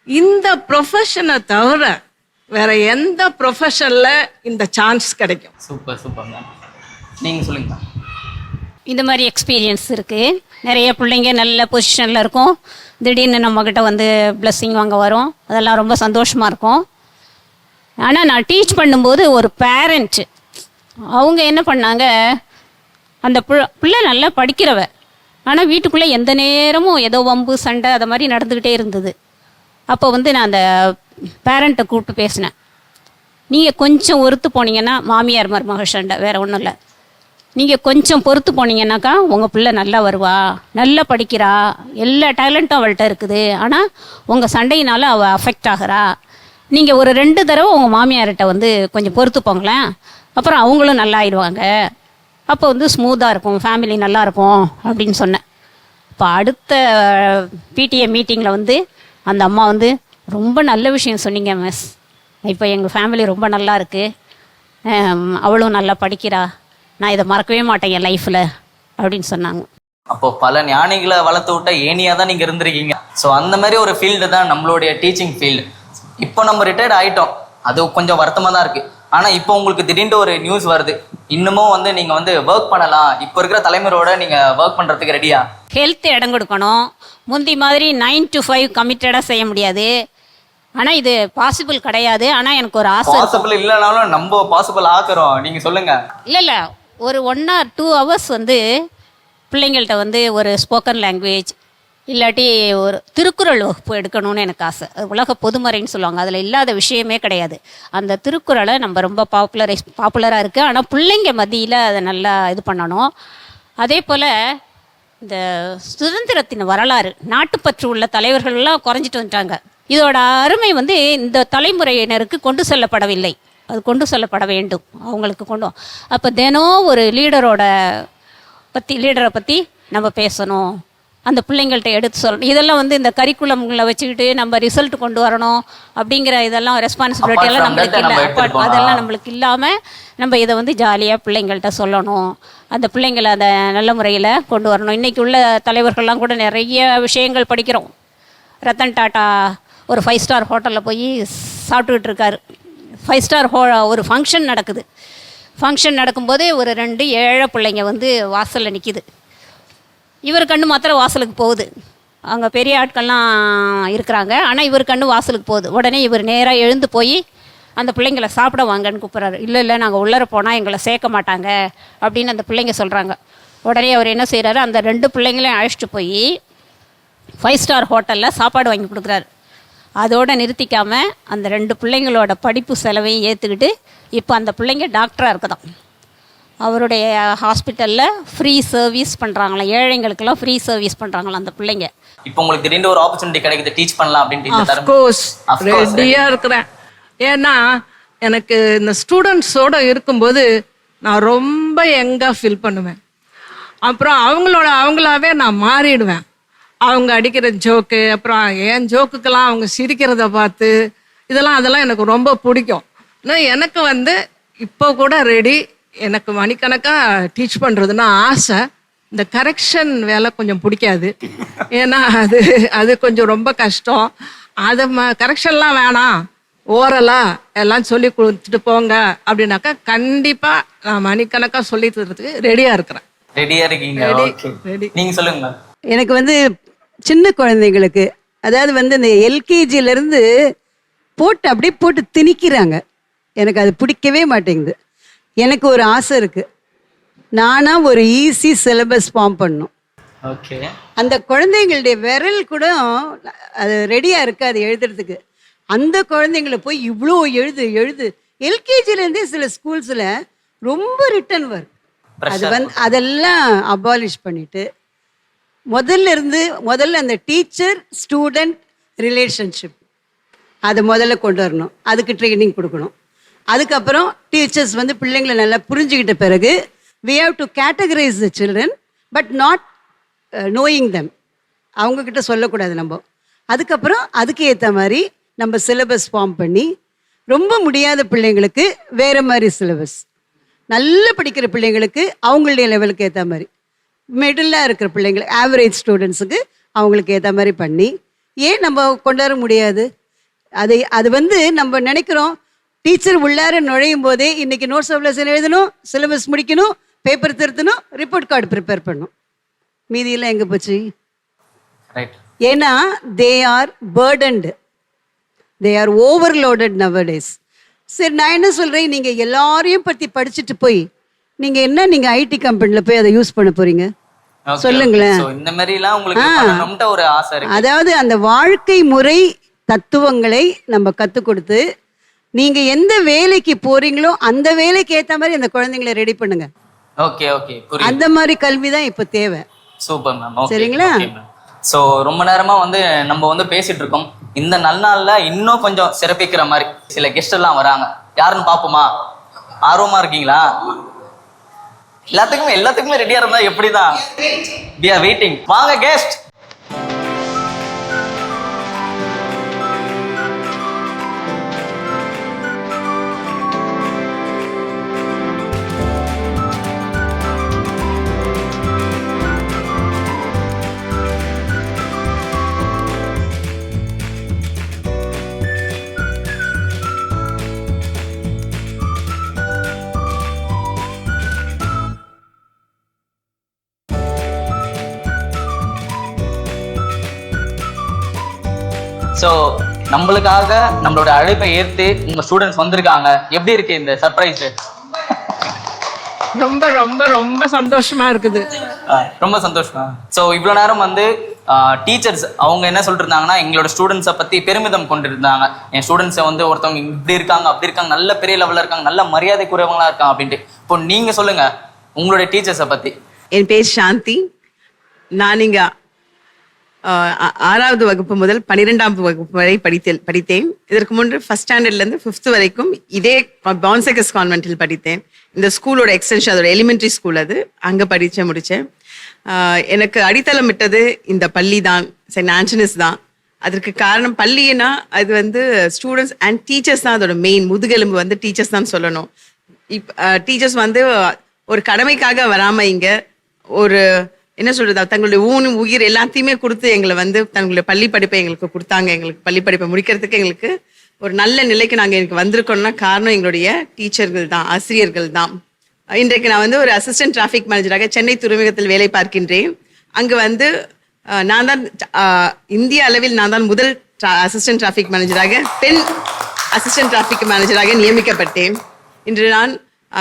இந்த ப்ரொஃபஷனை தவிர வேற எந்த ப்ரொஃபஷன்ல இந்த சான்ஸ் கிடைக்கும்? Super super ma'am. நீங்க சொல்லுங்க. இந்த மாதிரி எக்ஸ்பீரியன்ஸ் இருக்கு. நிறைய பிள்ளைங்க நல்ல பொசிஷன்ல இருக்கும், திடீர்னு நம்மக்கிட்ட வந்து பிளெஸ்ஸிங் வாங்க வரும். அதெல்லாம் ரொம்ப சந்தோஷமா இருக்கும். ஆனால் நான் டீச் பண்ணும்போது ஒரு பேரண்ட் அவங்க என்ன பண்ணாங்க, அந்த பிள்ளை நல்லா படிக்கிறவ, ஆனால் வீட்டுக்குள்ளே எந்த நேரமும் ஏதோ வம்பு சண்டை அதை மாதிரி நடந்துக்கிட்டே இருந்தது. அப்போ வந்து நான் அந்த பேரண்ட்டை கூப்பிட்டு பேசினேன். நீங்கள் கொஞ்சம் ஒருத்து போனீங்கன்னா, மாமியார் மருமக சண்டை வேறு ஒன்றும் இல்லை, நீங்கள் கொஞ்சம் பொறுத்து போனீங்கன்னாக்கா உங்கள் பிள்ளை நல்லா வருவா, நல்லா படிக்கிறா, எல்லா டேலண்ட்டும் அவள்கிட்ட இருக்குது. ஆனால் உங்கள் சண்டையினால் அவள் அஃபெக்ட் ஆகிறா. நீங்கள் ஒரு 2 தடவை உங்கள் மாமியார்கிட்ட வந்து கொஞ்சம் பொறுத்து போங்களேன், அப்புறம் அவங்களும் நல்லா ஆயிடுவாங்க. அப்போ வந்து ஸ்மூத்தாக இருக்கும், ஃபேமிலி நல்லா இருக்கும் அப்படின்னு சொன்னேன். இப்போ அடுத்த பிடிஏ மீட்டிங்கில் வந்து அந்த அம்மா வந்து ரொம்ப நல்ல விஷயம் சொன்னீங்க மிஸ், இப்போ எங்கள் ஃபேமிலி ரொம்ப நல்லா இருக்குது, அவளும் நல்லா படிக்கிறா, நான் இதை மறக்கவே மாட்டேன் என் லைஃப்பில் அப்படின்னு சொன்னாங்க. அப்போ பல ஞானிகளை வளர்த்து விட்ட ஏனியா தான் நீங்க இருந்திருக்கீங்க. ஸோ அந்த மாதிரி ஒரு ஃபீல்டு தான் நம்மளுடைய டீச்சிங் ஃபீல்டு. இப்போ நம்ம ரிட்டையர்ட் ஆயிட்டோம், அது கொஞ்சம் வருத்தமா தான் இருக்கு. ஆனா இப்போ உங்களுக்கு திடீர்னு ஒரு நியூஸ் வருது, இன்னமும் வந்து நீங்க வந்து ஒர்க் பண்ணலாம், இப்போ இருக்கிற தலைமுறையோட நீங்க ஒர்க் பண்றதுக்கு ரெடியா? ஹெல்த் இடம் கொடுக்கணும். முந்தி மாதிரி 9 to 5 கமிட்டடாக செய்ய முடியாது. ஆனால் இது பாசிபிள் கிடையாது. ஆனால் எனக்கு ஒரு ஆசை. பாசிபிள் இல்லைனாலும் நம்ம பாசிபிள் ஆக்குறோம், நீங்க சொல்லுங்க. இல்லை ஒரு 1 or 2 hours வந்து பிள்ளைங்கள்ட்ட வந்து ஒரு ஸ்போக்கன் லாங்குவேஜ் இல்லாட்டி ஒரு திருக்குறள் வகுப்பு எடுக்கணும்னு எனக்கு ஆசை. அது உலக பொதுமறைன்னு சொல்லுவாங்க, அதில் இல்லாத விஷயமே கிடையாது. அந்த திருக்குறளை நம்ம ரொம்ப பாப்புலராக இருக்குது. ஆனால் பிள்ளைங்க மத்தியில் அதை நல்லா இது பண்ணணும். அதே போல் இந்த சுதந்திரத்தின் வரலாறு, நாட்டுப்பற்று உள்ள தலைவர்கள்லாம் குறைஞ்சிட்டு வந்துட்டாங்க. இதோட அருமை வந்து இந்த தலைமுறையினருக்கு கொண்டு செல்லப்படவில்லை. அது கொண்டு செல்லப்பட வேண்டும், அவங்களுக்கு கொண்டு. அப்போ தினம் ஒரு லீடரை பற்றி நம்ம பேசணும், அந்த பிள்ளைங்கள்ட்ட எடுத்து சொல்லணும். இதெல்லாம் வந்து இந்த கரிக்குலம்களை வச்சுக்கிட்டு நம்ம ரிசல்ட் கொண்டு வரணும் அப்படிங்கிற இதெல்லாம் ரெஸ்பான்சிபிலிட்டி எல்லாம் நம்மளுக்கு இல்லை. அதெல்லாம் நம்மளுக்கு இல்லாமல் நம்ம இதை வந்து ஜாலியாக பிள்ளைங்கள்ட்ட சொல்லணும், அந்த பிள்ளைங்களை அந்த நல்ல முறையில் கொண்டு வரணும். இன்றைக்கி உள்ள தலைவர்கள்லாம் கூட நிறைய விஷயங்கள் படிக்கிறோம். ரத்தன் டாட்டா ஒரு 5 star ஹோட்டலில் போய் சாப்பிட்டுக்கிட்டு இருக்காரு. 5 star ஒரு ஃபங்க்ஷன் நடக்குது. ஃபங்க்ஷன் நடக்கும்போதே ஒரு 2 ஏழை பிள்ளைங்க வந்து வாசலில் நிற்கிது. இவர் கண்ணு மாத்திரம் வாசலுக்கு போகுது. அங்கே பெரிய ஆட்கள்லாம் இருக்கிறாங்க, ஆனால் இவர் கண்ணு வாசலுக்கு போகுது. உடனே இவர் நேராக எழுந்து போய் அந்த பிள்ளைங்களை சாப்பிட வாங்கன்னு கூப்பிட்றாரு. இல்லை நாங்கள் உள்ளர போனால் எங்களை சேர்க்க மாட்டாங்க அப்படின்னு அந்த பிள்ளைங்க சொல்கிறாங்க. உடனே அவர் என்ன செய்கிறாரு, அந்த 2 பிள்ளைங்களையும் அழைச்சிட்டு போய் 5 star ஹோட்டலில் சாப்பாடு வாங்கி கொடுக்குறாரு. அதோடு நிறுத்திக்காமல் அந்த 2 பிள்ளைங்களோட படிப்பு செலவையும் ஏற்றுக்கிட்டு இப்போ அந்த பிள்ளைங்க டாக்டராக இருக்குதான். அவருடைய ஹாஸ்பிட்டலில் ஃப்ரீ சர்வீஸ் பண்ணுறாங்களாம், ஏழைங்களுக்கெல்லாம் ஃப்ரீ சர்வீஸ் பண்ணுறாங்களாம் அந்த பிள்ளைங்க. இப்போ உங்களுக்கு திடீர்னு ஒரு ஆப்பர்ச்சுனிட்டி கிடைக்குது, டீச் பண்ணலாம் அப்படின்ட்டு. அஃப்கோர்ஸ் ரெடியாக இருக்கிறேன். ஏன்னா எனக்கு இந்த ஸ்டூடெண்ட்ஸோடு இருக்கும்போது நான் ரொம்ப யங்காக ஃபீல் பண்ணுவேன். அப்புறம் அவங்களாவே நான் மாறிடுவேன். அவங்க அடிக்கிற ஜோக்கு, அப்புறம் என் ஜோக்குக்கெல்லாம் அவங்க சிரிக்கிறத பார்த்து அதெல்லாம் எனக்கு ரொம்ப பிடிக்கும். ஆனால் எனக்கு வந்து இப்போ கூட ரெடி, எனக்கு மணிக்கணக்காக டீச் பண்ணுறதுன்னா ஆசை. இந்த கரெக்ஷன் வேலை கொஞ்சம் பிடிக்காது. ஏன்னா அது கொஞ்சம் ரொம்ப கஷ்டம். அதை கரெக்ஷன்லாம் வேணாம், ஓரலா எல்லாம் சொல்லி கொடுத்துட்டு போங்க அப்படின்னாக்கா கண்டிப்பாக நான் மணிக்கணக்காக சொல்லி தரதுக்கு ரெடியாக இருக்கிறேன். ரெடியாக இருக்கீங்க? ரெடி. நீங்கள் சொல்லுங்க. எனக்கு வந்து சின்ன குழந்தைங்களுக்கு, அதாவது வந்து இந்த எல்கேஜிலேருந்து அப்படியே போட்டு திணிக்கிறாங்க. எனக்கு அது பிடிக்கவே மாட்டேங்குது. எனக்கு ஒரு ஆசை இருக்குது, நானாக ஒரு ஈஸி சிலபஸ் ஃபார்ம் பண்ணணும். ஓகே. அந்த குழந்தைங்களுடைய விரல் கூட அது ரெடியாக இருக்காது எழுதுறதுக்கு. அந்த குழந்தைங்களை போய் இவ்வளோ எழுது எல்கேஜிலேருந்தே சில ஸ்கூல்ஸில் ரொம்ப ரிட்டன் வரும். அது வந்து அதெல்லாம் அபாலிஷ் பண்ணிட்டு முதல்ல அந்த டீச்சர் ஸ்டூடெண்ட் ரிலேஷன்ஷிப் அதை முதல்ல கொண்டு வரணும். அதுக்கு ட்ரைனிங் கொடுக்கணும். அதுக்கப்புறம் டீச்சர்ஸ் வந்து பிள்ளைங்களை நல்லா புரிஞ்சுக்கிட்ட பிறகு we have to categorize the children but not knowing them. அவங்கக்கிட்ட சொல்லக்கூடாது நம்ம. அதுக்கப்புறம் அதுக்கு ஏற்ற மாதிரி நம்ம சிலபஸ் ஃபார்ம் பண்ணி, ரொம்ப முடியாத பிள்ளைங்களுக்கு வேறு மாதிரி சிலபஸ், நல்லா படிக்கிற பிள்ளைங்களுக்கு அவங்களுடைய லெவலுக்கு ஏற்ற மாதிரி, மிடிலாக இருக்கிற பிள்ளைங்களுக்கு ஆவரேஜ் ஸ்டூடெண்ட்ஸுக்கு அவங்களுக்கு ஏற்ற மாதிரி பண்ணி, ஏன் நம்ம கொண்டாட முடியாது? அது வந்து நம்ம நினைக்கிறோம் டீச்சர் உள்ளார நுழையும் போதே இன்னைக்கு நோட்ஸ் ஆஃப் லெசன் எழுதணும், சிலபஸ் முடிக்கணும், பேப்பர் திருத்தணும், ரிப்போர்ட் கார்டு ப்ரிப்பேர் பண்ணணும். மீதியெல்லாம் எங்கே போச்சு? ஏன்னா they are burdened, they are overloaded nowadays. சரி, நான் என்ன சொல்கிறேன், நீங்கள் எல்லாரையும் பற்றி படிச்சுட்டு போய் நீங்கள் ஐடி கம்பெனியில் போய் அதை யூஸ் பண்ண போறீங்க? சொல்லுங்களேன். இந்த மாதிரிலாம் உங்களுக்கு பண்ணணும்னு ஒரு ஆசை இருக்கு. அதாவது அந்த வாழ்க்கை முறை தத்துவங்களை நம்ம கற்றுக் கொடுத்து நீங்கள் எந்த வேலைக்கு போறீங்களோ அந்த வேலைக்கு ஏற்ற மாதிரி அந்த குழந்தைங்களை ரெடி பண்ணுங்க. ஓகே ஓகே, அந்த மாதிரி கல்வி தான் இப்போ தேவை. Super ma'am. சரிங்களா? ஸோ ரொம்ப நேரமாக வந்து நம்ம வந்து பேசிட்டு இருக்கோம். இந்த நல்நாளில் இன்னும் கொஞ்சம் சிறப்பிக்கிற மாதிரி சில கெஸ்ட் எல்லாம் வராங்க. யாருன்னு பார்ப்போமா? ஆர்வமாக இருக்கீங்களா? எல்லாத்துக்குமே ரெடியாக இருந்தால் எப்படி தான்? we are waiting. வாங்க கெஸ்ட். ஸோ நம்மளுக்காக நம்மளோட அழைப்பை ஏற்று உங்க ஸ்டூடெண்ட்ஸ் வந்திருக்காங்க. எப்படி இருக்கு இந்த சர்ப்ரைஸ்? ரொம்ப ரொம்ப ரொம்ப சந்தோஷமா இருக்குது. ரொம்ப சந்தோஷமா. ஸோ இவ்வளோ நேரம் வந்து டீச்சர்ஸ் அவங்க என்ன சொல்லிட்டு இருந்தாங்கன்னா, எங்களோட ஸ்டூடெண்ட்ஸை பற்றி பெருமிதம் கொண்டு இருந்தாங்க. என் ஸ்டூடெண்ட்ஸை வந்து ஒருத்தவங்க இப்படி இருக்காங்க, அப்படி இருக்காங்க, நல்ல பெரிய லெவலில் இருக்காங்க, நல்ல மரியாதைக்குரியவங்களா இருக்காங்க அப்படின்ட்டு. இப்போ நீங்கள் சொல்லுங்கள் உங்களுடைய டீச்சர்ஸை பற்றி. என் பேர் சாந்தி. நான் இங்கே 6வது வகுப்பு முதல் 12ஆம் வகுப்பு வரை படித்தேன். இதற்கு முன்பு ஃபர்ஸ்ட் ஸ்டாண்டர்ட்லேருந்து 5th வரைக்கும் இதே பான்செகஸ் கான்வென்ட்டில் படித்தேன். இந்த ஸ்கூலோட எக்ஸ்டென்ஷன், அதோட எலிமெண்ட்ரி ஸ்கூல் அது. அங்கே முடித்தேன். எனக்கு அடித்தளம் விட்டது இந்த பள்ளி தான், சென்ட் ஆண்டனிஸ் தான். அதற்கு காரணம் பள்ளின்னா அது வந்து ஸ்டூடெண்ட்ஸ் அண்ட் டீச்சர்ஸ் தான் அதோட மெயின் முதுகெலும்பு வந்து டீச்சர்ஸ் தான் சொல்லணும். டீச்சர்ஸ் வந்து ஒரு கடமைக்காக வராமல் இங்கே ஒரு என்ன சொல்றது, தங்களுடைய உயிர் எல்லாத்தையுமே கொடுத்து எங்களை வந்து தங்களுடைய பள்ளி படிப்பை எங்களுக்கு கொடுத்தாங்க. எங்களுக்கு பள்ளி படிப்பை முடிக்கிறதுக்கு எங்களுக்கு ஒரு நல்ல நிலைக்கு நாங்கள் எனக்கு வந்திருக்கோம்னா காரணம் எங்களுடைய டீச்சர்கள் தான், ஆசிரியர்கள் தான். இன்றைக்கு நான் வந்து ஒரு அசிஸ்டன்ட் டிராஃபிக் மேனேஜராக சென்னை துறைமுகத்தில் வேலை பார்க்கின்றேன். அங்கே வந்து நான் தான் இந்திய அளவில் நான் தான் முதல் அசிஸ்டன்ட் டிராஃபிக் மேனேஜராக, பெண் அசிஸ்டன்ட் டிராஃபிக் மேனேஜராக நியமிக்கப்பட்டேன். இன்று நான்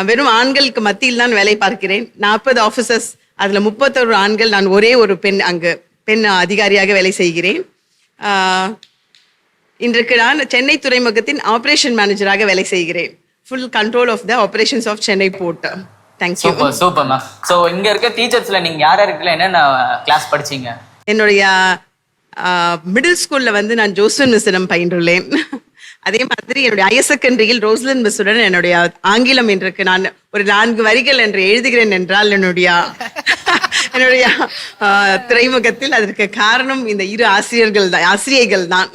வெறும் ஆண்களுக்கு மத்தியில் தான் வேலை பார்க்கிறேன். 40 ஆஃபீஸர்ஸ், அதில் 31 ஆண்கள், நான் ஒரே ஒரு பெண் அங்கு பெண் அதிகாரியாக வேலை செய்கிறேன். இன்றைக்கு நான் சென்னை துறைமுகத்தின் ஆபரேஷன் மேனேஜராக வேலை செய்கிறேன். Full control of the operations of Chennai port. Thank you. Super super ma'am. So இங்கே இருக்க டீச்சர்ஸ்ல நீங்கள் யார் யாருக்குள்ள என்னென்ன கிளாஸ் படிச்சீங்க? என்னுடைய மிடில் ஸ்கூலில் வந்து நான் ஜோஸ்வன் மிஸ்ஸிடம் பயின்றுள்ளேன். அதே மாதிரி என்னுடைய ஹையர் செகண்டரியில் ரோஸ்லின் மிஸ்ஸுடன் என்னுடைய ஆங்கிலம் இன்றைக்கு நான் ஒரு 4 வரிகள் என்று எழுதுகிறேன் என்றால் என்னுடைய துறைமுகத்தில் அதற்கு காரணம் இந்த 2 ஆசிரியைகள் தான்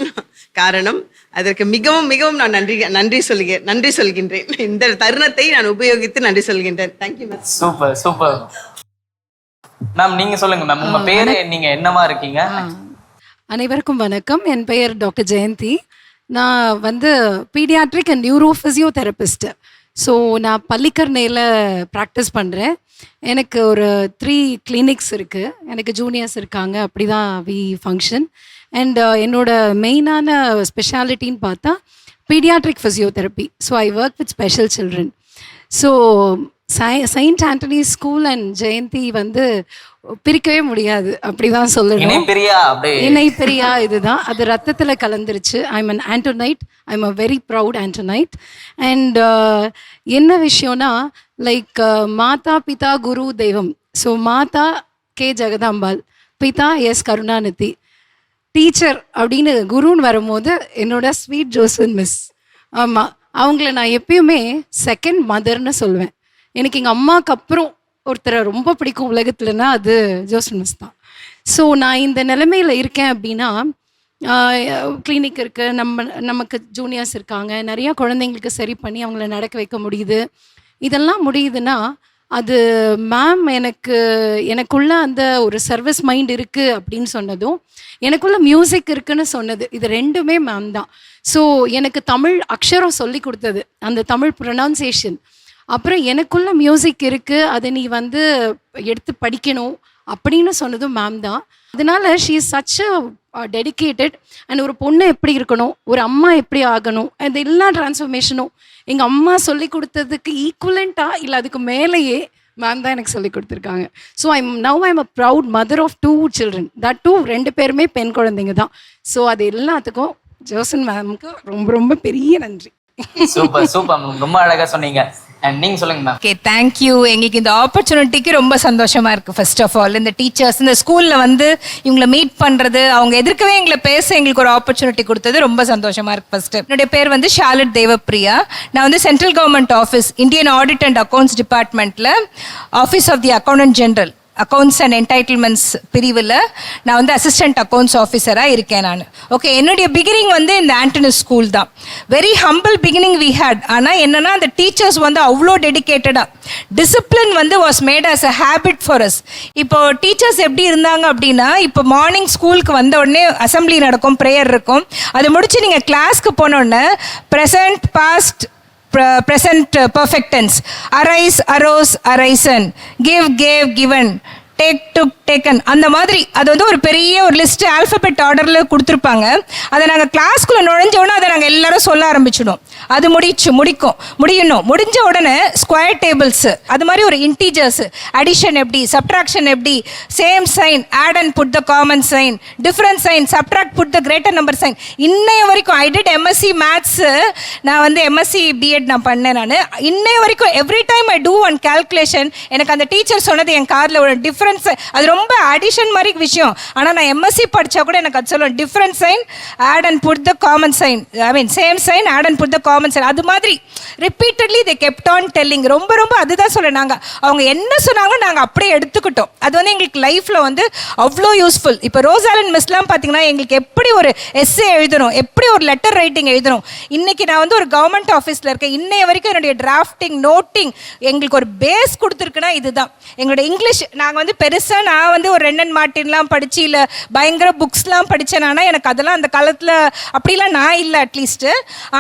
காரணம். அதற்கு மிகவும் மிகவும் நான் நன்றி சொல்கின்றேன். இந்த தருணத்தை நான் உபயோகித்து நன்றி சொல்கின்றேன். Thank you ma'am. Super super ma'am. நீங்க சொல்லுங்க மேம், உங்க பேரு, நீங்க என்னமா இருக்கீங்க? அனைவருக்கும் வணக்கம். என் பெயர் டாக்டர் ஜெயந்தி. நான் வந்து paediatric and neuro physiotherapist. So நான் பள்ளிக்கரணையில் ப்ராக்டிஸ் பண்ணுறேன். எனக்கு ஒரு 3 கிளினிக்ஸ் இருக்குது. எனக்கு ஜூனியர்ஸ் இருக்காங்க. அப்படி தான் வி ஃபங்க்ஷன். அண்ட் என்னோட மெயினான ஸ்பெஷாலிட்டின்னு பார்த்தா paediatric physiotherapy. So I work with special children. So Saint Antony school and Jayanthi வந்து பிரிக்கவே முடியாது, அப்படிதான் சொல்லணும். இணை பிரியா இதுதான், அது ரத்தத்தில் கலந்துருச்சு. I'm an Antonite. I'm a very proud Antonite. And என்ன விஷயம்னா, லைக் மாதா பிதா குரு தெய்வம். ஸோ மாதா கே ஜெகதாம்பாள், பிதா எஸ் கருணாநிதி, டீச்சர் அப்படின்னு குருன்னு வரும்போது என்னோட ஸ்வீட் ஜோசன் மிஸ். ஆமாம், அவங்கள நான் எப்பயுமே செகண்ட் மதர்னு சொல்லுவேன். எனக்கு எங்கள் அம்மாவுக்கு அப்புறம் ஒருத்தரை ரொம்ப பிடிக்கும் உலகத்துலன்னா அது ஜோசன் மிஸ் தான். ஸோ நான் இந்த நிலைமையில் இருக்கேன் அப்படின்னா, கிளினிக் இருக்குது, நமக்கு ஜூனியர்ஸ் இருக்காங்க, நிறையா குழந்தைங்களுக்கு சரி பண்ணி அவங்கள நடக்க வைக்க முடியுது. இதெல்லாம் முடியுதுன்னா அது மேம் எனக்குள்ள அந்த ஒரு சர்வீஸ் மைண்ட் இருக்குது அப்படின்னு சொன்னதும், எனக்குள்ள மியூசிக் இருக்குன்னு சொன்னது, இது 2மே மேம் தான். ஸோ எனக்கு தமிழ் அக்ஷரம் சொல்லி கொடுத்தது, அந்த தமிழ் ப்ரொனவுன்சியேஷன். அப்புறம் எனக்குள்ள மியூசிக் இருக்குது, அதை நீ வந்து எடுத்து படிக்கணும் அப்படின்னு சொன்னதும் மேம் தான். அதனால she is such a dedicated. And ஒரு பொண்ணு எப்படி இருக்கணும், ஒரு அம்மா எப்படி ஆகணும், அந்த எல்லா டிரான்ஸ்ஃபர்மேஷனும் எங்கள் அம்மா சொல்லி கொடுத்ததுக்கு ஈக்குவலண்ட்டாக இல்லை அதுக்கு மேலேயே மேம் தான் எனக்கு சொல்லி கொடுத்துருக்காங்க. So I'm a proud mother of 2 children. That 2 பேருமே பெண் குழந்தைங்க தான். ஸோ அது எல்லாத்துக்கும் ஜோசன் மேமுக்கு ரொம்ப ரொம்ப பெரிய நன்றி. சூப்பர் சூப்பர், ரொம்ப அழகா சொன்னீங்க. நீங்க சொல்லுங்க மேம். Okay, thank you. எங்களுக்கு இந்த ஆப்பர்ச்சுனிட்டிக்கு ரொம்ப சந்தோஷமா இருக்கு. ஃபர்ஸ்ட் ஆஃப் ஆல் இந்த டீச்சர்ஸ் இந்த ஸ்கூல்ல வந்து இவங்களை மீட் பண்றது, அவங்க எதிர்க்கவே எங்களை பேச எங்களுக்கு ஒரு ஆப்பர்ச்சுனிட்டி கொடுத்தது ரொம்ப சந்தோஷமா இருக்கு. ஃபர்ஸ்ட் என்னுடைய பேர் வந்து ஷாலட் தேவப்பிரியா. நான் வந்து central government office Indian audit and accounts டிபார்ட்மெண்ட்ல office of the accountant general accounts and entitlements பிரிவில் நான் வந்து அசிஸ்டன்ட் அக்கௌண்ட்ஸ் ஆஃபீஸராக இருக்கேன் நான். ஓகே, என்னுடைய பிகினிங் வந்து இந்த ஆண்டனிஸ் ஸ்கூல் தான். Very humble beginning we had. ஆனால் என்னென்னா அந்த டீச்சர்ஸ் வந்து அவ்வளோ டெடிக்கேட்டடாக, டிசிப்ளின் வந்து was made as a habit for us. இப்போ டீச்சர்ஸ் எப்படி இருந்தாங்க அப்படின்னா, இப்போ மார்னிங் ஸ்கூலுக்கு வந்த உடனே அசம்பிளி நடக்கும், ப்ரேயர் இருக்கும். அதை முடிச்சு நீங்கள் கிளாஸ்க்கு போனோடனே present, past, present perfect tense, arise, arose, arisen, give, gave, given, take took taken அந்த மாதிரி அது வந்து ஒரு பெரிய ஒரு லிஸ்ட் ஆல்பபெட் ஆர்டரில் கொடுத்துருப்பாங்க. அதை நாங்கள் கிளாஸ்க்குள்ளே நுழைஞ்சோன்னா அதை நாங்கள் எல்லாரும் சொல்ல ஆரம்பிச்சிடும். அது முடியணும். முடிஞ்ச உடனே ஸ்கொயர் டேபிள்ஸு, அது மாதிரி ஒரு இன்டீஜர்ஸ், அடிஷன் எப்படி, சப்ட்ராக்ஷன் எப்படி, same sign, add and put the common sign, different sign, subtract put the greater number sign. இன்னைய வரைக்கும் ஐ டிட் எம்எஸ்சி மேத்ஸு, நான் வந்து எம்எஸ்சி பிஎட் நான் பண்ணேன். நான் இன்னைய வரைக்கும் every time I do one calculation, எனக்கு அந்த டீச்சர் சொன்னது என் காதில் ஒரு டிஃப்ரென்ஸ், அது ரொம்ப அடிஷன் மாதிரி விஷயம். ஆனால் நான் எம்எஸ்சி படித்தா கூட எனக்கு அது சொல்லுவேன், different sign, add and put the common sign, I mean same sign, add and put the common sign. அது மாதிரி repeatedly they kept on telling. ரொம்ப அதுதான் சொல்ல, நாங்கள் அவங்க என்ன சொன்னாங்களோ நாங்கள் அப்படியே எடுத்துக்கிட்டோம். அது வந்து எங்களுக்கு லைஃப்பில் வந்து அவ்வளோ யூஸ்ஃபுல். இப்போ ரோசாலன் மிஸ்லாம் பார்த்தீங்கன்னா எங்களுக்கு எப்படி ஒரு எஸ்ஸே எழுதணும், எப்படி ஒரு லெட்டர் ரைட்டிங் எழுதணும். இன்னைக்கு நான் வந்து ஒரு கவர்மெண்ட் ஆஃபீஸில் இருக்கேன். இன்னைய வரைக்கும் என்னுடைய டிராஃப்டிங், நோட்டிங் எங்களுக்கு ஒரு பேஸ் கொடுத்துருக்குன்னா இதுதான். எங்களோட இங்கிலீஷ் நாங்கள் வந்து பெருசாக நான் வந்து ஒரு ரெண்டன் மார்ட்டின்லாம் படித்து இல்லை பயங்கர புக்ஸ்லாம் படித்தேனானா எனக்கு அதெல்லாம் அந்த காலத்தில் அப்படிலாம் நான் இல்லை அட்லீஸ்ட்டு.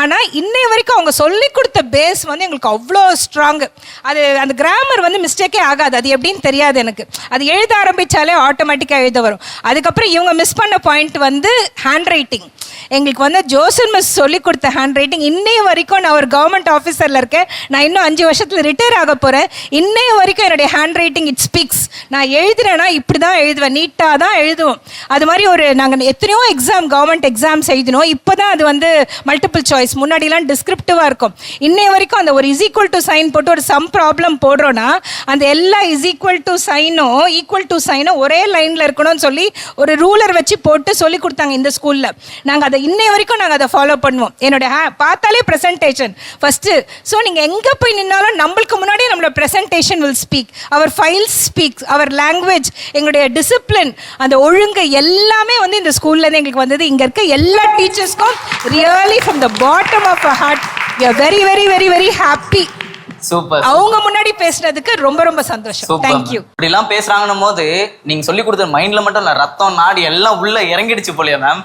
ஆனால் இன்னைய வரைக்கும் அவங்க சொல்லி கொடுத்த பேஸ் வந்து எங்களுக்கு அவ்வளோ ஸ்ட்ராங்கு. அது அந்த கிராமர் வந்து மிஸ்டேக்கே ஆகாது. அது எப்படின்னு தெரியாது எனக்கு. அது எழுத ஆரம்பித்தாலே ஆட்டோமேட்டிக்காக எழுத வரும். அதுக்கப்புறம் இவங்க மிஸ் பண்ண பாயிண்ட் வந்து ஹேண்ட் ரைட்டிங். எங்களுக்கு வந்து ஜோசன் மிஸ் சொல்லி கொடுத்த ஹேண்ட் ரைட்டிங் இன்னைய வரைக்கும், நான் ஒரு கவர்மெண்ட் ஆஃபீஸரில் இருக்கேன், நான் இன்னும் 5 வருஷத்தில் ரிட்டையர் ஆக போகிறேன், இன்னைய வரைக்கும் என்னுடைய ஹேண்ட் ரைட்டிங் இட் ஸ்பீக்ஸ். நான் எழுதுறேன்னா இப்படி தான் எழுதுவேன், நீட்டாக தான் எழுதுவோம். அது மாதிரி ஒரு நாங்கள் எத்தனையோ எக்ஸாம், கவர்மெண்ட் எக்ஸாம்ஸ் எழுதினோம். இப்போ தான் அது வந்து மல்டிபிள் சாய்ஸ், முன்னாடிலாம் டிஸ்கிரிப்டிவாக இருக்கும். இன்னைய வரைக்கும் அந்த ஒரு இஸ் ஈக்குவல் டு சைன் போட்டு ஒரு சம் ப்ராப்ளம் போடுறோன்னா அந்த எல்லா இஸ் ஈக்குவல் டு சைனும் ஒரே லைனில் இருக்கணும்னு சொல்லி ஒரு ரூலர் வச்சு போட்டு சொல்லி கொடுத்தாங்க இந்த ஸ்கூலில். நாங்கள் அதை இன்னைய வரைக்கும் நாங்கள் அதை ஃபாலோ பண்ணுவோம். என்னோட பார்த்தாலே ப்ரெசன்டேஷன் ஃபஸ்ட்டு. ஸோ நீங்கள் எங்கே போய் நின்னாலும் நம்மளுக்கு முன்னாடி நம்மளோட presentation will speak, our files speaks, our language, எங்களுடைய டிசிப்ளின், அந்த ஒழுங்கு எல்லாமே வந்து இந்த ஸ்கூல்லேருந்து எங்களுக்கு வந்தது. இங்கே இருக்க எல்லா டீச்சர்ஸ்க்கும் really from the bottom of a heart we are very very very very happy. Super. அவங்க முன்னாடி பேசுறதுக்கு ரொம்ப சந்தோஷம். தேங்க்யூ. இப்படிலாம் பேசுறாங்கன்னும் போது நீங்க சொல்லி கொடுத்த மைண்ட்ல மட்டும் இல்ல, ரத்தம் நாடி எல்லாம் உள்ள இறங்கிடுச்சு போலியா ma'am?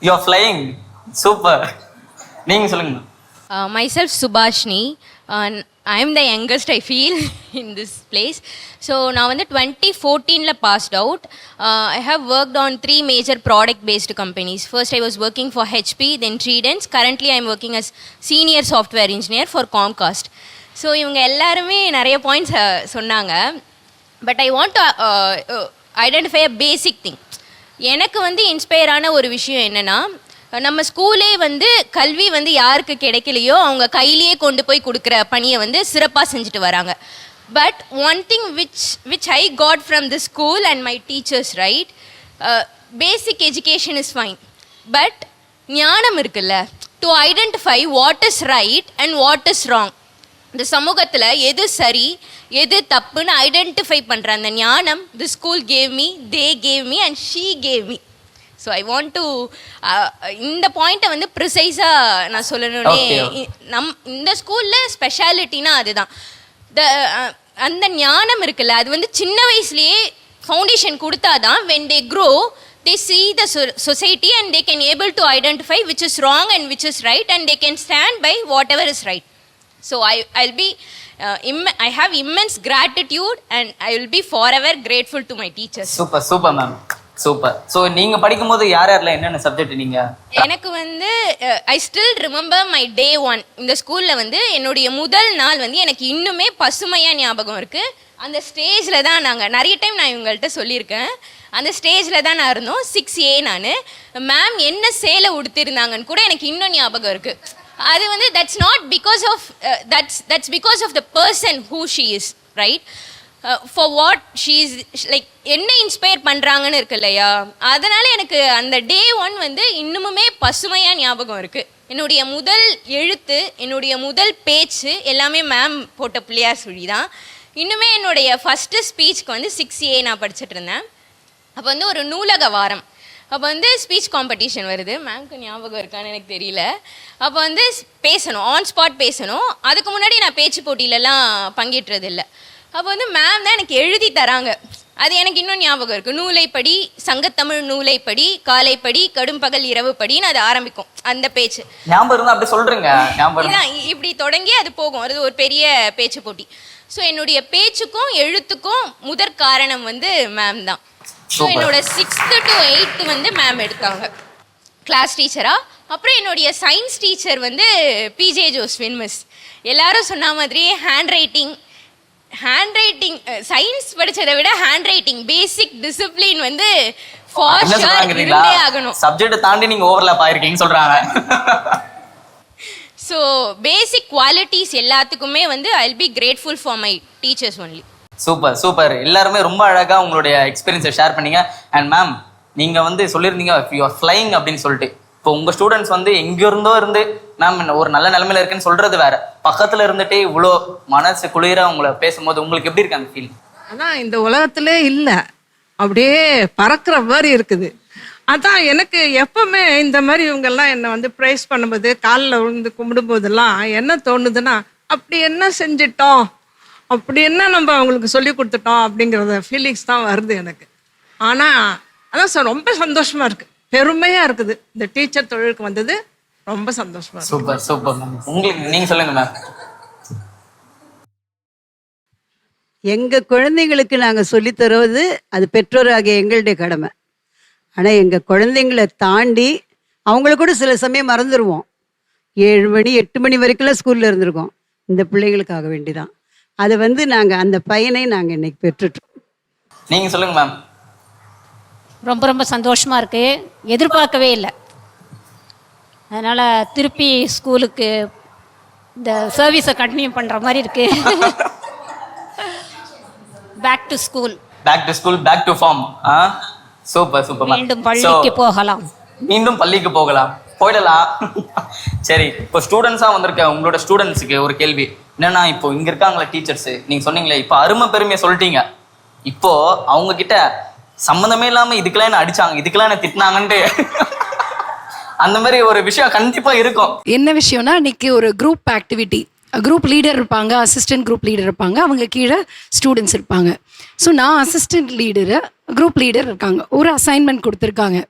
You are flying. Super. நீங்க சொல்லுங்க. Myself Subhashni. I am the youngest, I feel, in this place. So நான் வந்து 2014ல passed out. I have worked on 3 major product based companies. First I was working for HP, then Trident. Currently I am working as senior software engineer for Comcast. So இவங்க எல்லாருமே நிறைய points சொன்னாங்க. But I want to identify a basic thing. எனக்கு வந்து inspire ஆன ஒரு விஷயம் என்னென்னா, நம்ம ஸ்கூலே வந்து கல்வி வந்து யாருக்கு கிடைக்கலையோ அவங்க கையிலேயே கொண்டு போய் கொடுக்குற பணியை வந்து சிறப்பாக செஞ்சுட்டு வராங்க. But one thing which I got from the school and my teachers, right, basic education is fine, but ஞானம் இருக்குல்ல, to identify what is right and what is wrong. இந்த சமூகத்தில் எது சரி எது தப்புன்னு ஐடென்டிஃபை பண்ணுற அந்த ஞானம் the school gave me, they gave me and she gave me. So I want to இந்த பாயிண்ட்டை வந்து ப்ரிசைஸாக நான் சொல்லணுன்னே, இந்த ஸ்கூலில் ஸ்பெஷாலிட்டினா அதுதான். அந்த ஞானம் இருக்குல்ல, அது வந்து சின்ன வயசுலேயே ஃபவுண்டேஷன் கொடுத்தாதான் when they grow they see the society and they can able to identify which is wrong and which is right and they can stand by whatever is right. So I'll be I have immense gratitude and I will be forever grateful to my teachers. Super ma'am, super. So நீங்க படிக்கும்போது யாரெல்லாம் என்னென்ன subject நீங்க? எனக்கு வந்து I still remember my day 1. இந்த ஸ்கூல்ல வந்து என்னுடைய முதல் நாள் வந்து எனக்கு இன்னுமே பசுமையா ஞாபகம் இருக்கு. அந்த ஸ்டேஜில் தான் நாங்கள் நிறைய டைம் நான் இவங்கள்ட்ட சொல்லியிருக்கேன், அந்த ஸ்டேஜில் தான் நான் இருந்தோம் 6A. நான் மேம் என்ன சேலை உடுத்திருந்தாங்கன்னு கூட எனக்கு இன்னும் ஞாபகம் இருக்குது. அது வந்து that's not because of that's because of the person who she is, right? For what she is like, என்ன இன்ஸ்பயர் பண்ணுறாங்கன்னு இருக்கு இல்லையா, அதனால் எனக்கு அந்த day 1 வந்து இன்னுமுமே பசுமையாக ஞாபகம் இருக்குது. என்னுடைய முதல் எழுத்து, என்னுடைய முதல் பேச்சு எல்லாமே மேம் போட்ட பிள்ளையார் சுழி தான். இன்னுமே என்னுடைய ஃபஸ்ட்டு ஸ்பீச்சுக்கு வந்து 6A நான் படிச்சுட்டு இருந்தேன். அப்போ வந்து ஒரு நூலக வாரம், அப்போ வந்து ஸ்பீச் காம்படிஷன் வருது, மேம்க்கு ஞாபகம் இருக்கான்னு எனக்கு தெரியல. அப்போ வந்து பேசணும், ஆன் ஸ்பாட் பேசணும். அதுக்கு முன்னாடி நான் பேச்சு போட்டியிலலாம் பங்கேற்றது இல்லை. அப்போ வந்து மேம் தான் எனக்கு எழுதி தராங்க, அது எனக்கு இன்னும் ஞாபகம் இருக்கு. நூலைப்படி, சங்கத்தமிழ் நூலைப்படி, காலைப்படி, கடும்பகல் இரவு படின்னு அது ஆரம்பிக்கும் அந்த பேச்சு. ஞாபகம் இருந்தா அப்படி சொல்றீங்க. ஞாபகம் இதான் இப்படி தொடங்கி அது போகும். அது ஒரு பெரிய பேச்சு போட்டி. ஸோ என்னுடைய பேச்சுக்கும் எழுத்துக்கும் முதற் காரணம் வந்து மேம் தான். ஸோ என்னோட 6th to 8th வந்து மேம் எடுத்தாங்க கிளாஸ் டீச்சரா. அப்புறம் என்னுடைய சயின்ஸ் டீச்சர் வந்து பிஜே ஜோஸ்வின் மிஸ். எல்லாரும் சொன்ன மாதிரி ஹேண்ட் ரைட்டிங் சயின்ஸ் படிச்சதை விட ஹேண்ட் ரைட்டிங் பேசிக் டிசிப்ளின் வந்து ஃபார் ஷூர் இருந்தே ஆகணும். சப்ஜெக்ட் தாண்டி நீங்க ஓவர்லாப் ஆயிருக்கீங்க சொல்றாங்க. ஸோ பேசிக் குவாலிட்டிஸ் எல்லாத்துக்குமே வந்து I will be grateful for my teachers only. Super super. எல்லாருமே ரொம்ப அழகா உங்களுடைய எக்ஸ்பீரியன்ஸை ஷேர் பண்ணீங்க. அண்ட் மேம், நீங்க வந்து சொல்லியிருந்தீங்க யூ ஆர் ஃப்ளைங் அப்படின்னு சொல்லிட்டு. இப்போ உங்க ஸ்டூடெண்ட்ஸ் வந்து எங்க இருந்தோ இருந்து மேம் ஒரு நல்ல நிலைமையில இருக்குன்னு சொல்றது வேற, பக்கத்துல இருந்துட்டே இவ்வளோ மனசு குளிர உங்களை பேசும்போது உங்களுக்கு எப்படி இருக்கு அந்த ஃபீல்? அதான் இந்த உலகத்திலே இல்லை, அப்படியே பறக்கிற மாதிரி இருக்குது. அதான் எனக்கு எப்பவுமே இந்த மாதிரி இவங்கெல்லாம் என்னை வந்து ப்ரைஸ் பண்ணும்போது, காலில் விழுந்து கும்பிடும் போதெல்லாம் என்ன தோணுதுன்னா, அப்படி என்ன செஞ்சிட்டோம், அப்படி என்ன நம்ம அவங்களுக்கு சொல்லி கொடுத்துட்டோம் அப்படிங்கிறத ஃபீலிங்ஸ் தான் வருது எனக்கு. ஆனால் அதான் சார் ரொம்ப சந்தோஷமா இருக்கு, பெருமையா இருக்குது. இந்த டீச்சர் தொழிலுக்கு வந்தது ரொம்ப சந்தோஷமா இருக்கு. Super super ma'am. உங்களுக்கு நீங்க சொல்லுங்க மேம். எங்கள் குழந்தைங்களுக்கு நாங்கள் சொல்லித்தருவது அது பெற்றோராகிய எங்களுடைய கடமை. ஆனால் எங்கள் குழந்தைங்களை தாண்டி அவங்கள கூட சில சமயம் மறந்துடுவோம். 7 மணி 8 மணி வரைக்கும்லாம் ஸ்கூலில் இருந்திருக்கோம். இந்த பிள்ளைங்களுக்காக வேண்டிதான் அதை வந்து நாங்கள் அந்த பயனை நாங்கள் இன்னைக்கு பெற்றுட்டோம். நீங்கள் சொல்லுங்க மேம். ரொம்ப ரொம்ப சந்தோஷமாக இருக்குது. எதிர்பார்க்கவே இல்லை. அதனால் திருப்பி ஸ்கூலுக்கு இந்த சர்வீஸை கண்டினியூ பண்ணுற மாதிரி இருக்குது. Back to school, back to school, back to form. Super super. மீண்டும் பள்ளிக்கு போகலாம். மீண்டும் பள்ளிக்கு போகலாம், போயிடலாம். சரி, இப்போ ஸ்டூடெண்ட்ஸாக வந்திருக்க உங்களோட ஸ்டூடெண்ட்ஸுக்கு ஒரு கேள்வி என்னன்னா, இப்போ இங்க இருக்காங்களே டீச்சர்ஸ், நீங்க சொன்னீங்களே இப்போ அருமை பெருமையை சொல்லிட்டீங்க. இப்போ அவங்க கிட்ட சம்மந்தமே இல்லாம இதுக்கெல்லாம் என்ன அடிச்சாங்க, இதுக்கெல்லாம் என்ன திட்டினாங்கன்ட்டு அந்த மாதிரி ஒரு விஷயம் கண்டிப்பா இருக்கும். என்ன விஷயம்னா, இன்னைக்கு ஒரு குரூப் ஆக்டிவிட்டி, குரூப் லீடர் இருப்பாங்க, அசிஸ்டன்ட் குரூப் லீடர் இருப்பாங்க, அவங்க கீழே ஸ்டூடெண்ட்ஸ் இருப்பாங்க. ஸோ நான் அசிஸ்டன்ட் லீடரு, குரூப் லீடர் இருக்காங்க. ஒரு அசைன்மெண்ட் கொடுத்துருக்காங்க,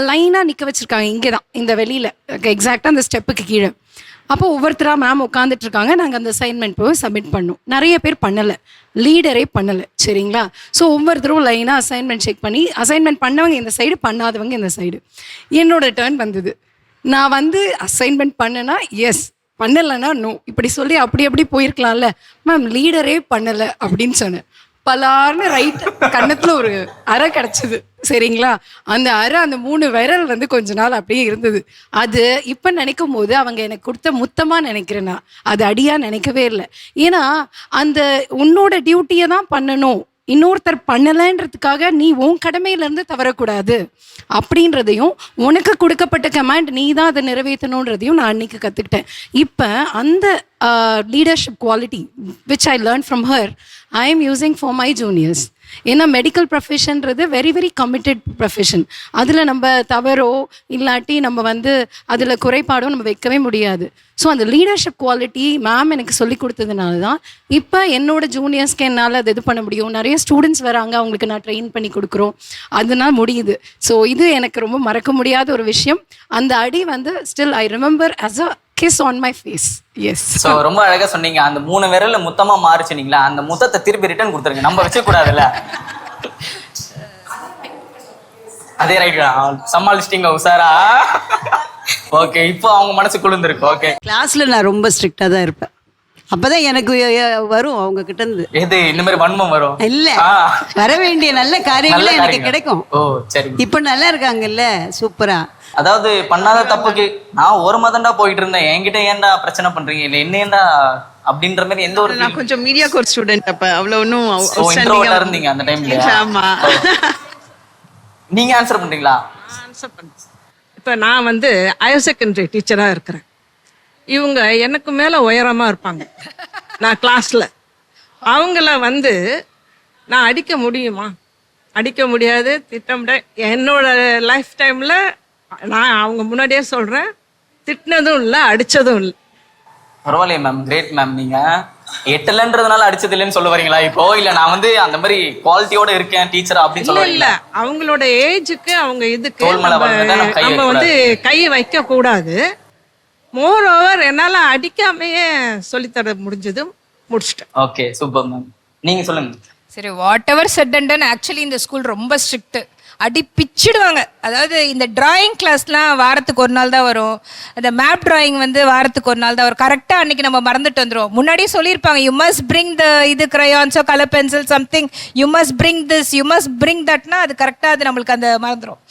லைனாக நிற்க வச்சுருக்காங்க. இங்கே தான் இந்த வெளியில் எக்ஸாக்டாக அந்த ஸ்டெப்புக்கு கீழே. அப்போ ஒவ்வொருத்தராக மேம் உட்காந்துட்ருக்காங்க. நாங்கள் அந்த அசைன்மெண்ட் போய் சப்மிட் பண்ணோம். நிறைய பேர் பண்ணலை, லீடரே பண்ணலை. சரிங்களா? ஸோ ஒவ்வொருத்தரும் லைனாக அசைன்மெண்ட் செக் பண்ணி, அசைன்மெண்ட் பண்ணவங்க இந்த சைடு, பண்ணாதவங்க இந்த சைடு. என்னோட டேர்ன் வந்தது. நான் வந்து அசைன்மெண்ட் பண்ணேன்னா எஸ், பண்ணலைன்னா நோ, இப்படி சொல்லி அப்படி போயிருக்கலாம்ல. மேம் லீடரே பண்ணலை அப்படின்னு சொன்னேன். பலார்னு ரைட் கண்ணத்தில் ஒரு அறை கிடச்சிது. சரிங்களா? அந்த அறை, அந்த 3 விரல் வந்து கொஞ்ச நாள் அப்படியே இருந்தது. அது இப்போ நினைக்கும் போது அவங்க எனக்கு கொடுத்த முத்தமாக நினைக்கிறேன்னா, அது அடியாக நினைக்கவே இல்லை. ஏன்னா அந்த உன்னோட டியூட்டியை தான் பண்ணணும், இன்னொருத்தர் பண்ணலைன்றதுக்காக நீ உன் கடமையிலேருந்து தவறக்கூடாது அப்படின்றதையும், உனக்கு கொடுக்கப்பட்ட கமாண்ட் நீ தான் அதை நிறைவேற்றணுன்றதையும் நான் அன்னைக்கு கற்றுக்கிட்டேன். இப்போ அந்த leadership quality which I learn from her, I am using for my juniors. ஏன்னா மெடிக்கல் ப்ரொஃபஷன்றது வெரி வெரி கமிட்டட் ப்ரொஃபஷன். அதில் நம்ம தவறோ இல்லாட்டி நம்ம வந்து அதில் குறைபாடோ நம்ம வைக்கவே முடியாது. ஸோ அந்த லீடர்ஷிப் குவாலிட்டி மேம் எனக்கு சொல்லி கொடுத்ததுனால தான் இப்போ என்னோட ஜூனியர்ஸ்க்கு என்னால் அது இது பண்ண முடியும். நிறைய ஸ்டூடெண்ட்ஸ் வராங்க, அவங்களுக்கு நான் ட்ரெயின் பண்ணி கொடுக்குறோம், அதனால் முடியுது. ஸோ இது எனக்கு ரொம்ப மறக்க முடியாத ஒரு விஷயம். அந்த அடி வந்து still I remember as a kiss on my face. Yes. So ரொம்ப அழகா சொன்னீங்க. அந்த 3 விரல்ல முத்தமா மாறுச்சுனீங்களா, அந்த முத்தத்தை திருப்பி ரிட்டர்ன் கொடுத்துருங்க, நம்ம வச்சு கூடாதுல்ல. அதே ரைட், சமாளிச்சிட்டீங்க உசாரா. ஓகே, இப்போ அவங்க மனசு குளிர்ந்துருக்கு. ஓகே, கிளாஸ்ல நான் ரொம்ப ஸ்ட்ரிக்டாக தான் இருப்பேன். அப்பதான் எனக்கு வரும் அவங்க கிட்ட இருந்து எது இந்த மாதிரி வன்மம் வரும் இல்ல, வர வேண்டிய நல்ல காரியங்களே எனக்கு கிடைக்கும். ஓ சரி. இப்ப நல்லா இருக்காங்கல்ல, சூப்பரா. அதாவது பண்ணாத தப்புக்கு நான் ஒரு மாதம்டா போயிட்டு இருந்தேன், என்கிட்ட ஏன்டா பிரச்சனை பண்றீங்க, இல்ல என்ன ஏன்டா அப்படின்ற மாதிரி எந்த ஒரு. நான் கொஞ்சம் மீடியா கோர்ஸ் ஸ்டூடெண்ட், அப்ப அவ்வளவு ஒன்னும் இருந்தீங்க அந்த டைம்ல. ஆமா. நீங்க ஆன்சர் பண்றீங்களா? ஆன்சர் பண்ண. இப்போ நான் வந்து ஹையர் செகண்டரி டீச்சராக இருக்கிறேன். இவங்க எனக்கு மேலே உயரமாக இருப்பாங்க. நான் கிளாஸில் அவங்கள வந்து நான் அடிக்க முடியுமா? அடிக்க முடியாது, திட்டமிட. என்னோட லைஃப் டைமில் நான் அவங்க முன்னாடியே சொல்கிறேன், திட்டினதும் இல்லை, அடித்ததும் இல்லை. பரவாயில்லையே மேம், கிரேட் மேம். நீங்க எட்டலன்றதுனால அடிச்சது இல்லைன்னு சொல்ல வரீங்களா இப்போ? இல்ல நான் வந்து அந்த மாதிரி குவாலிட்டியோட இருக்கேன் டீச்சரா அப்படின்னு இல்ல சொல்ல இல்ல வரீங்களா? அவங்களோட ஏஜுக்கு அவங்க இதுக்கு தோள் மேல வளர்ந்தா நம்ம கை நம்ம வந்து கை வைக்க கூடாது. மோர் ஓவர் என்னால அடிக்காமையே சொல்லித்தர முடிஞ்சது, முடிச்சிட்டேன். Okay super ma'am. நீங்க சொல்லுங்க. சரி, what ever said and ton, actually இந்த ஸ்கூல் ரொம்ப ஸ்ட்ரிக்ட். அடி பிச்சிடுவாங்க. அதாவது இந்த டிராயிங் கிளாஸ்லாம் வாரத்துக்கு ஒரு நாள் தான் வரும். அந்த மேப் டிராயிங் வந்து வாரத்துக்கு ஒரு நாள் தான் வரும். கரெக்டாக அன்னைக்கு நம்ம மறந்துட்டு வந்துடுவோம். முன்னாடியே சொல்லியிருப்பாங்க, யூ மஸ்ட் பிரிங் த இது கிரையான்ஸோ colour pencil something, you must bring this, you must bring தட்னா அது கரெக்டாக அது நம்மளுக்கு அந்த மறந்துடும்.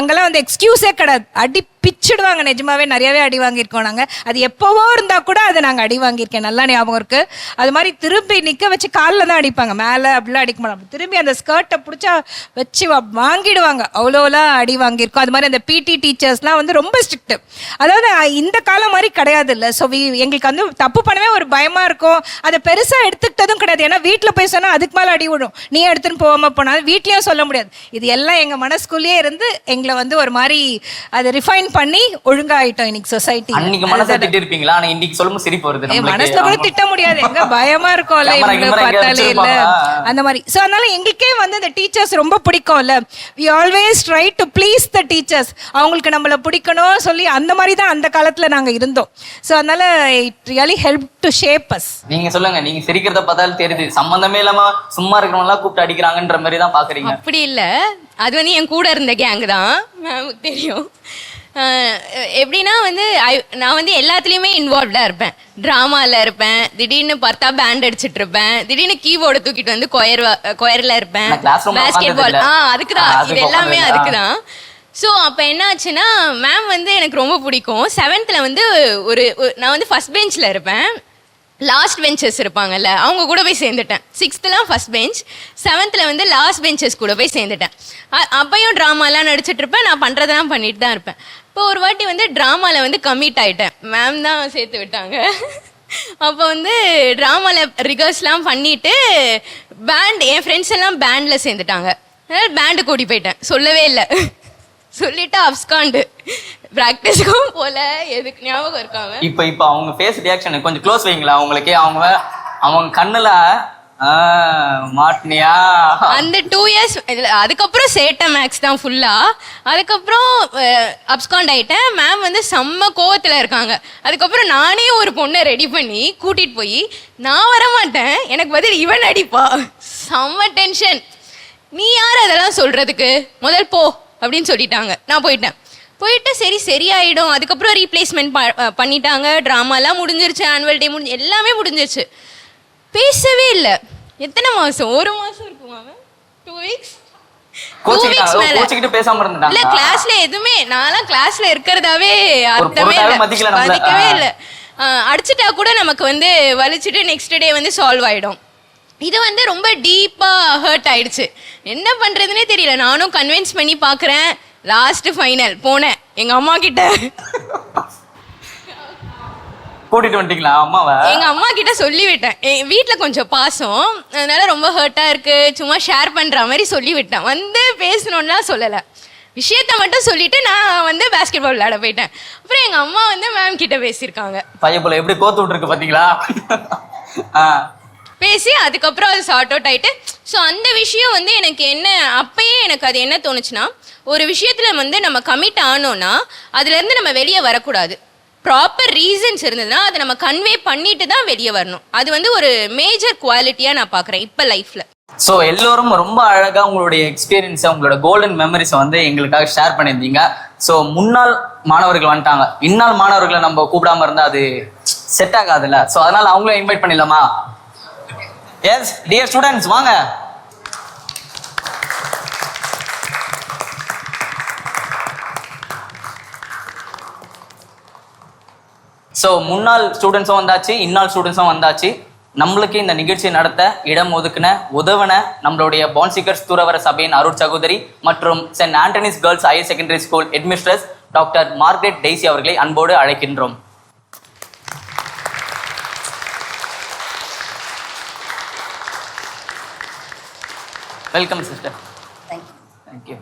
அங்கெல்லாம் வந்து எக்ஸ்கியூஸே கிடையாது. அடி பிச்சிடுவாங்க. நிஜமாவே நிறையவே அடி வாங்கியிருக்கோம் நாங்கள். அது எப்போவோ இருந்தால் கூட அதை நாங்கள் அடி வாங்கியிருக்கேன், நல்லா ஞாபகம் இருக்கு. அது மாதிரி திரும்பி நிற்க வச்சு காலில் தான் அடிப்பாங்க, மேலே அப்படிலாம் அடிக்க மாட்டாங்க. திரும்பி அந்த ஸ்கர்ட்டை பிடிச்சா வச்சு வாங்கிடுவாங்க. அவ்வளோலாம் அடி வாங்கியிருக்கோம். அது மாதிரி அந்த பிடி டீச்சர்ஸ்லாம் வந்து ரொம்ப ஸ்ட்ரிக்ட். அதாவது இந்த காலம் மாதிரி கிடையாது இல்லை. ஸோ எங்களுக்கு வந்து தப்பு பண்ணவே ஒரு பயமாக இருக்கும். அதை பெருசாக எடுத்துக்கிட்டதும் கிடையாது. ஏன்னா வீட்டில் போய் சொன்னால் அதுக்கு மேலே அடி விடும். நீ எடுத்துன்னு போகாமல் போனாலும் வீட்லேயும் சொல்ல முடியாது. இது எல்லாம் எங்கள் மனசுக்குள்ளேயே இருந்து எங்களை வந்து ஒரு மாதிரி அதை ரிஃபைன் பண்ணி ஒழுங்காயிட்டோம் இன்னைக்கு சொசைட்டி. அன்னைக்கு மனசை திட்டி இருப்பீங்களா? ஆனா இன்னைக்கு சொல்லும்போது சிரிப்பு வருது. மனசுல கூட திட்ட முடியாது, எங்க பயமா இருக்கும்ல இவங்க பார்த்தாலே இல்ல அந்த மாதிரி. சோ அதனால எங்களுக்கே வந்து இந்த டீச்சர்ஸ் ரொம்ப பிடிக்கும்ல. we always try to please the teachers. அவங்களுக்கு நம்மள பிடிக்கணும் சொல்லி அந்த மாதிரி தான் அந்த காலத்துல நாங்க இருந்தோம். சோ அதனால it really helped to shape us. நீங்க சொல்லுங்க. நீங்க சிரிக்கிறத பார்த்தாலும் தெரியுது, சம்பந்தமே இல்லாம சும்மா இருக்கிறவங்க எல்லாம் கூப்பிட்டு அடிக்கிறாங்கன்ற மாதிரி தான் பாக்குறீங்க. அப்படி இல்ல, அது வந்து என் கூட இருந்த கேங் தான், மேமுக்கு தெரியும். எப்படின்னா வந்து நான் வந்து எல்லாத்துலேயுமே இன்வால்வ்டாக இருப்பேன். ட்ராமாவில் இருப்பேன், திடீர்னு பார்த்தா பேண்ட் அடிச்சுட்டு இருப்பேன், திடீர்னு கீபோர்டை தூக்கிட்டு வந்து கொயரில் இருப்பேன், பேஸ்கெட் பால். அதுக்கு தான் இது எல்லாமே அதுக்கு தான். ஸோ அப்போ என்ன ஆச்சுன்னா, மேம் வந்து எனக்கு ரொம்ப பிடிக்கும். 7th வந்து நான் வந்து ஃபர்ஸ்ட் பெஞ்சில் இருப்பேன். லாஸ்ட் பெஞ்சஸ் இருப்பாங்கல்ல, அவங்க கூட போய் சேர்ந்துட்டேன். 6th ஃபர்ஸ்ட் பெஞ்ச், 7th வந்து லாஸ்ட் பெஞ்சஸ் கூட போய் சேர்ந்துட்டேன். அப்பையும் ட்ராமாலாம் நடிச்சிட்டு இருப்பேன், நான் பண்ணுறதெல்லாம் பண்ணிட்டு தான் இருப்பேன். இப்போ ஒரு வாட்டி வந்து ட்ராமாவில் வந்து கமிட் ஆகிட்டேன், மேம் தான் சேர்த்து விட்டாங்க. அப்போ வந்து ட்ராமாவில் ரிகர்ஸ்லாம் பண்ணிவிட்டு என் ஃப்ரெண்ட்ஸ் எல்லாம் பேண்டில் சேர்ந்துட்டாங்க. அதனால் பேண்டு கூடி போயிட்டேன், சொல்லவே இல்லை. சொல்லிட்டு அப்ஸ்காண்டு பிராக்டிஸ்க்கும் போல. எதுக்கு ஞாபகம் இருக்காங்க? இப்போ அவங்க ஃபேஸ் ரியாக்ஷன் கொஞ்சம் க்ளோஸ் வைங்களா அவங்களுக்கே. அவங்க கண்ணுல மாட்டினியா அந்த 2 years. அதுக்கப்புறம் சேட்டை மேக்ஸ் தான் ஃபுல்லா. அதுக்கப்புறம் அப்ஸ்காண்ட் ஆயிட்டேன். மேம் வந்து செம்ம கோவத்துல இருக்காங்க. அதுக்கப்புறம் நானே ஒரு பொண்ணை ரெடி பண்ணி கூட்டிட்டு போய், நான் வரமாட்டேன், எனக்கு பதில் இவன் அடிப்பா. செம்ம டென்ஷன். நீ யார் அதெல்லாம் சொல்றதுக்கு, முதல் போ அப்படின்னு சொல்லிட்டாங்க. நான் போயிட்டு சரி சரியாயிடும். அதுக்கப்புறம் ரீப்ளேஸ்மெண்ட் பண்ணிட்டாங்க. ட்ராமாலாம் முடிஞ்சிருச்சு, ஆனுவல் டே எல்லாமே முடிஞ்சிருச்சு. பேசவே இல்லை. எத்தனை மாசம்? 1 மாசம் இருக்குமா? 2 weeks? 2 weeks மேல பேசாம இருந்தாங்க. இல்ல கிளாஸ்ல எதுவுமே, நான்லாம் கிளாஸ்ல இருக்கிறதாவே அர்த்தமே இல்லை, மதிக்கவே இல்லை. அடிச்சுட்டா கூட நமக்கு வந்து வலிச்சுட்டு நெக்ஸ்ட் டே வந்து சால்வ் ஆயிடும். இது வந்து ரொம்ப டீப்பா ஹர்ட் ஆயிடுச்சு. என்ன பண்றதுன்னே தெரியல. நானும் கன்வின்ஸ் பண்ணி பாக்குறேன். லாஸ்ட் ஃபைனல் போனேன் எங்க அம்மா கிட்ட. கூட்டிட்டு வந்துட்டீங்களா அம்மாவை? எங்க அம்மா கிட்ட சொல்லிவிட்டேன். என் வீட்டுல கொஞ்சம் பாசம், அதனால ரொம்ப ஹர்ட்டா இருக்கு, சும்மா ஷேர் பண்ற மாதிரி சொல்லிவிட்டேன். வந்து பேசணும்னா சொல்லல, விஷயத்த மட்டும் சொல்லிட்டு நான் வந்து பாஸ்கெட் பால் விளையாட போயிட்டேன். அப்புறம் எங்க அம்மா வந்து மேம் கிட்ட பேசியிருக்காங்க. பையன் போல எப்படி கோத்து விட்டுருக்கு பாத்தீங்களா? பேசி அதுக்கப்புறம் அது சார்ட் அவுட் ஆயிட்டு. ஸோ அந்த விஷயம் வந்து எனக்கு என்ன, அப்பயே எனக்கு அது என்ன தோணுச்சுன்னா, ஒரு விஷயத்துல வந்து நம்ம கமிட் ஆனோம்னா அதுல இருந்து நம்ம வெளியே வரக்கூடாது. ப்ராப்பர் ரீசன்ஸ் இருந்ததுன்னா அதை நம்ம கன்வே பண்ணிட்டு தான் வெளியே வரணும். அது வந்து ஒரு மேஜர் குவாலிட்டியா நான் பாக்குறேன் இப்ப லைஃப்ல. ஸோ எல்லோரும் ரொம்ப அழகா உங்களுடைய எக்ஸ்பீரியன்ஸை, உங்களோட கோல்டன் மெமரிஸை வந்து எங்களுக்காக ஷேர் பண்ணியிருந்தீங்க. ஸோ முன்னாள் மாணவர்கள் வந்துட்டாங்க, இந்நாள் மாணவர்களை நம்ம கூப்பிடாம இருந்தா அது செட் ஆகாதுல்ல. ஸோ அதனால அவங்களே இன்வைட் பண்ணிடலாமா? எஸ் டியர் ஸ்டூடெண்ட்ஸ், வாங்க. ஸோ முன்னாள் ஸ்டூடெண்ட்ஸும் வந்தாச்சு, இந்நாள் ஸ்டூடெண்ட்ஸும் வந்தாச்சு. நம்மளுக்கு இந்த நிகழ்ச்சியை நடத்த இடம் உதவின நம்மளுடைய பான்சிகர்ஸ் துறவர சபையின் அருட் சகோதரி மற்றும் Saint Antony's girls higher secondary school headmistress doctor Margaret Daisy அவர்களை அன்போடு அழைக்கின்றோம். Welcome sister. தேங்க்யூ.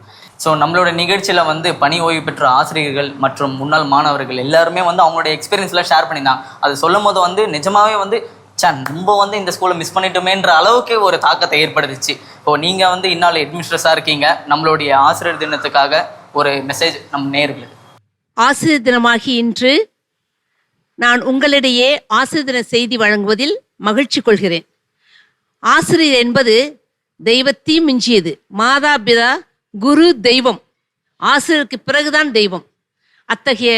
ஸோ நம்மளோட நிகழ்ச்சியில் வந்து பணி ஓய்வு பெற்ற ஆசிரியர்கள் மற்றும் முன்னாள் மாணவர்கள் எல்லாருமே வந்து அவங்களுடைய எக்ஸ்பீரியன்ஸ்லாம் ஷேர் பண்ணியிருந்தாங்க. அது சொல்லும் போது வந்து நிஜமாவே வந்து நம்ம வந்து இந்த ஸ்கூலை மிஸ் பண்ணிட்டோமேன்ற அளவுக்கு ஒரு தாக்கத்தை ஏற்படுத்துச்சு. இப்போ நீங்க வந்து இந்நாள் ஹெட்மிஸ்ட்ரஸா இருக்கீங்க, நம்மளுடைய ஆசிரியர் தினத்துக்காக ஒரு மெசேஜ் நம் நேயர்களுக்கு. ஆசிரியர் தினமாகி இன்று நான் உங்களிடையே ஆசிரியர் தின செய்தி வழங்குவதில் மகிழ்ச்சி கொள்கிறேன். ஆசிரியர் என்பது தெய்வத்தையும் மிஞ்சியது. மாதா பிதா குரு தெய்வம், ஆசிரியருக்கு பிறகுதான் தெய்வம். அத்தகைய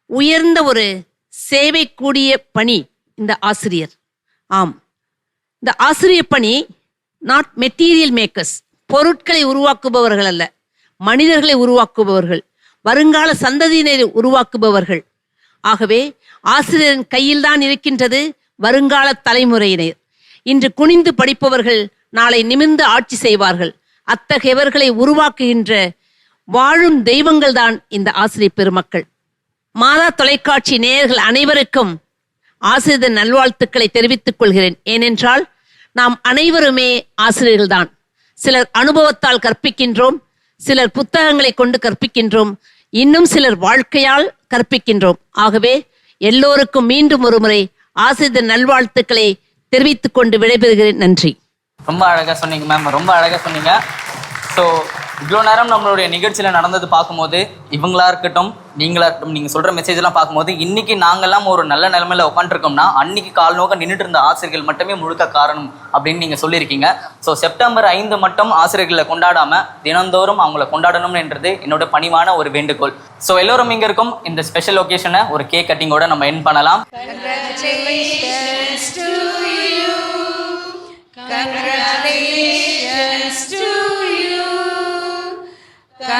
உயர்ந்த ஒரு சேவை கூடிய பணி இந்த ஆசிரியர். ஆம், இந்த ஆசிரியர் பணி நாட் மெட்டீரியல் மேக்கர்ஸ், பொருட்களை உருவாக்குபவர்கள் அல்ல, மனிதர்களை உருவாக்குபவர்கள், வருங்கால சந்ததியினரை உருவாக்குபவர்கள். ஆகவே ஆசிரியரின் கையில்தான் இருக்கின்றது வருங்கால தலைமுறையினர். இன்று குனிந்து படிப்பவர்கள் நாளை நிமிர்ந்து ஆட்சி செய்வார்கள். அத்தகையவர்களை உருவாக்குகின்ற வாழும் தெய்வங்கள் தான் இந்த ஆசிரியர் பெருமக்கள். மாதா தொலைக்காட்சி நேயர்கள் அனைவருக்கும் ஆசிரியர் நல்வாழ்த்துக்களை தெரிவித்துக் கொள்கிறேன். ஏனென்றால் நாம் அனைவருமே ஆசிரியர்கள் தான். சிலர் அனுபவத்தால் கற்பிக்கின்றோம், சிலர் புத்தகங்களை கொண்டு கற்பிக்கின்றோம், இன்னும் சிலர் வாழ்க்கையால் கற்பிக்கின்றோம். ஆகவே எல்லோருக்கும் மீண்டும் ஒரு முறை ஆசிரியர் நல்வாழ்த்துக்களை தெரிவித்துக் கொண்டு விடைபெறுகிறேன். நன்றி. ரொம்ப அழகா சொன்னீங்க மேம், ரொம்ப அழகா சொன்னீங்க. ஸோ இவ்வளோ நேரம் நம்மளுடைய நிகழ்ச்சியில் நடந்தது பார்க்கும்போது, இவங்களா இருக்கட்டும் நீங்களா இருக்கட்டும், நீங்கள் சொல்கிற மெசேஜ்லாம் பார்க்கும்போது, இன்னைக்கு நாங்கள்லாம் ஒரு நல்ல நிலைமையில் உட்காந்துருக்கோம்னா அன்னைக்கு கால் நோக்க நின்றுட்டு இருந்த ஆசிரியர்கள் மட்டுமே முழுக்க காரணம் அப்படின்னு நீங்கள் சொல்லியிருக்கீங்க. ஸோ செப்டம்பர் 5 மட்டும் ஆசிரியர்களை கொண்டாடாமல் தினந்தோறும் அவங்கள கொண்டாடணும்ன்றது என்னோட பணிவான ஒரு வேண்டுகோள். ஸோ எல்லோரும் இங்கே இருக்கும் இந்த ஸ்பெஷல் ஒகேஷனை ஒரு கேக் கட்டிங்கோட நம்ம எண்ட் பண்ணலாம்.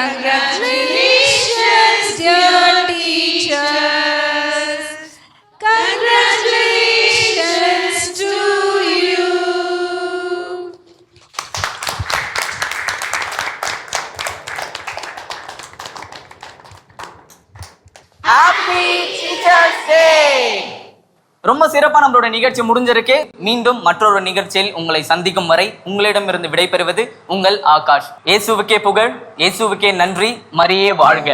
Congratulations, dear teachers. Congratulations to you. Happy Teachers Day. ரொம்ப சிறப்பா நம்மளோட நிகழ்ச்சி முடிஞ்சிருக்கு. மீண்டும் மற்றொரு நிகழ்ச்சியில் உங்களை சந்திக்கும் வரை உங்களிடமிருந்து விடைபெறுவது உங்கள் ஆகாஷ். இயேசுவுக்கே புகழ், இயேசுவுக்கே நன்றி, மரியே வாழ்க.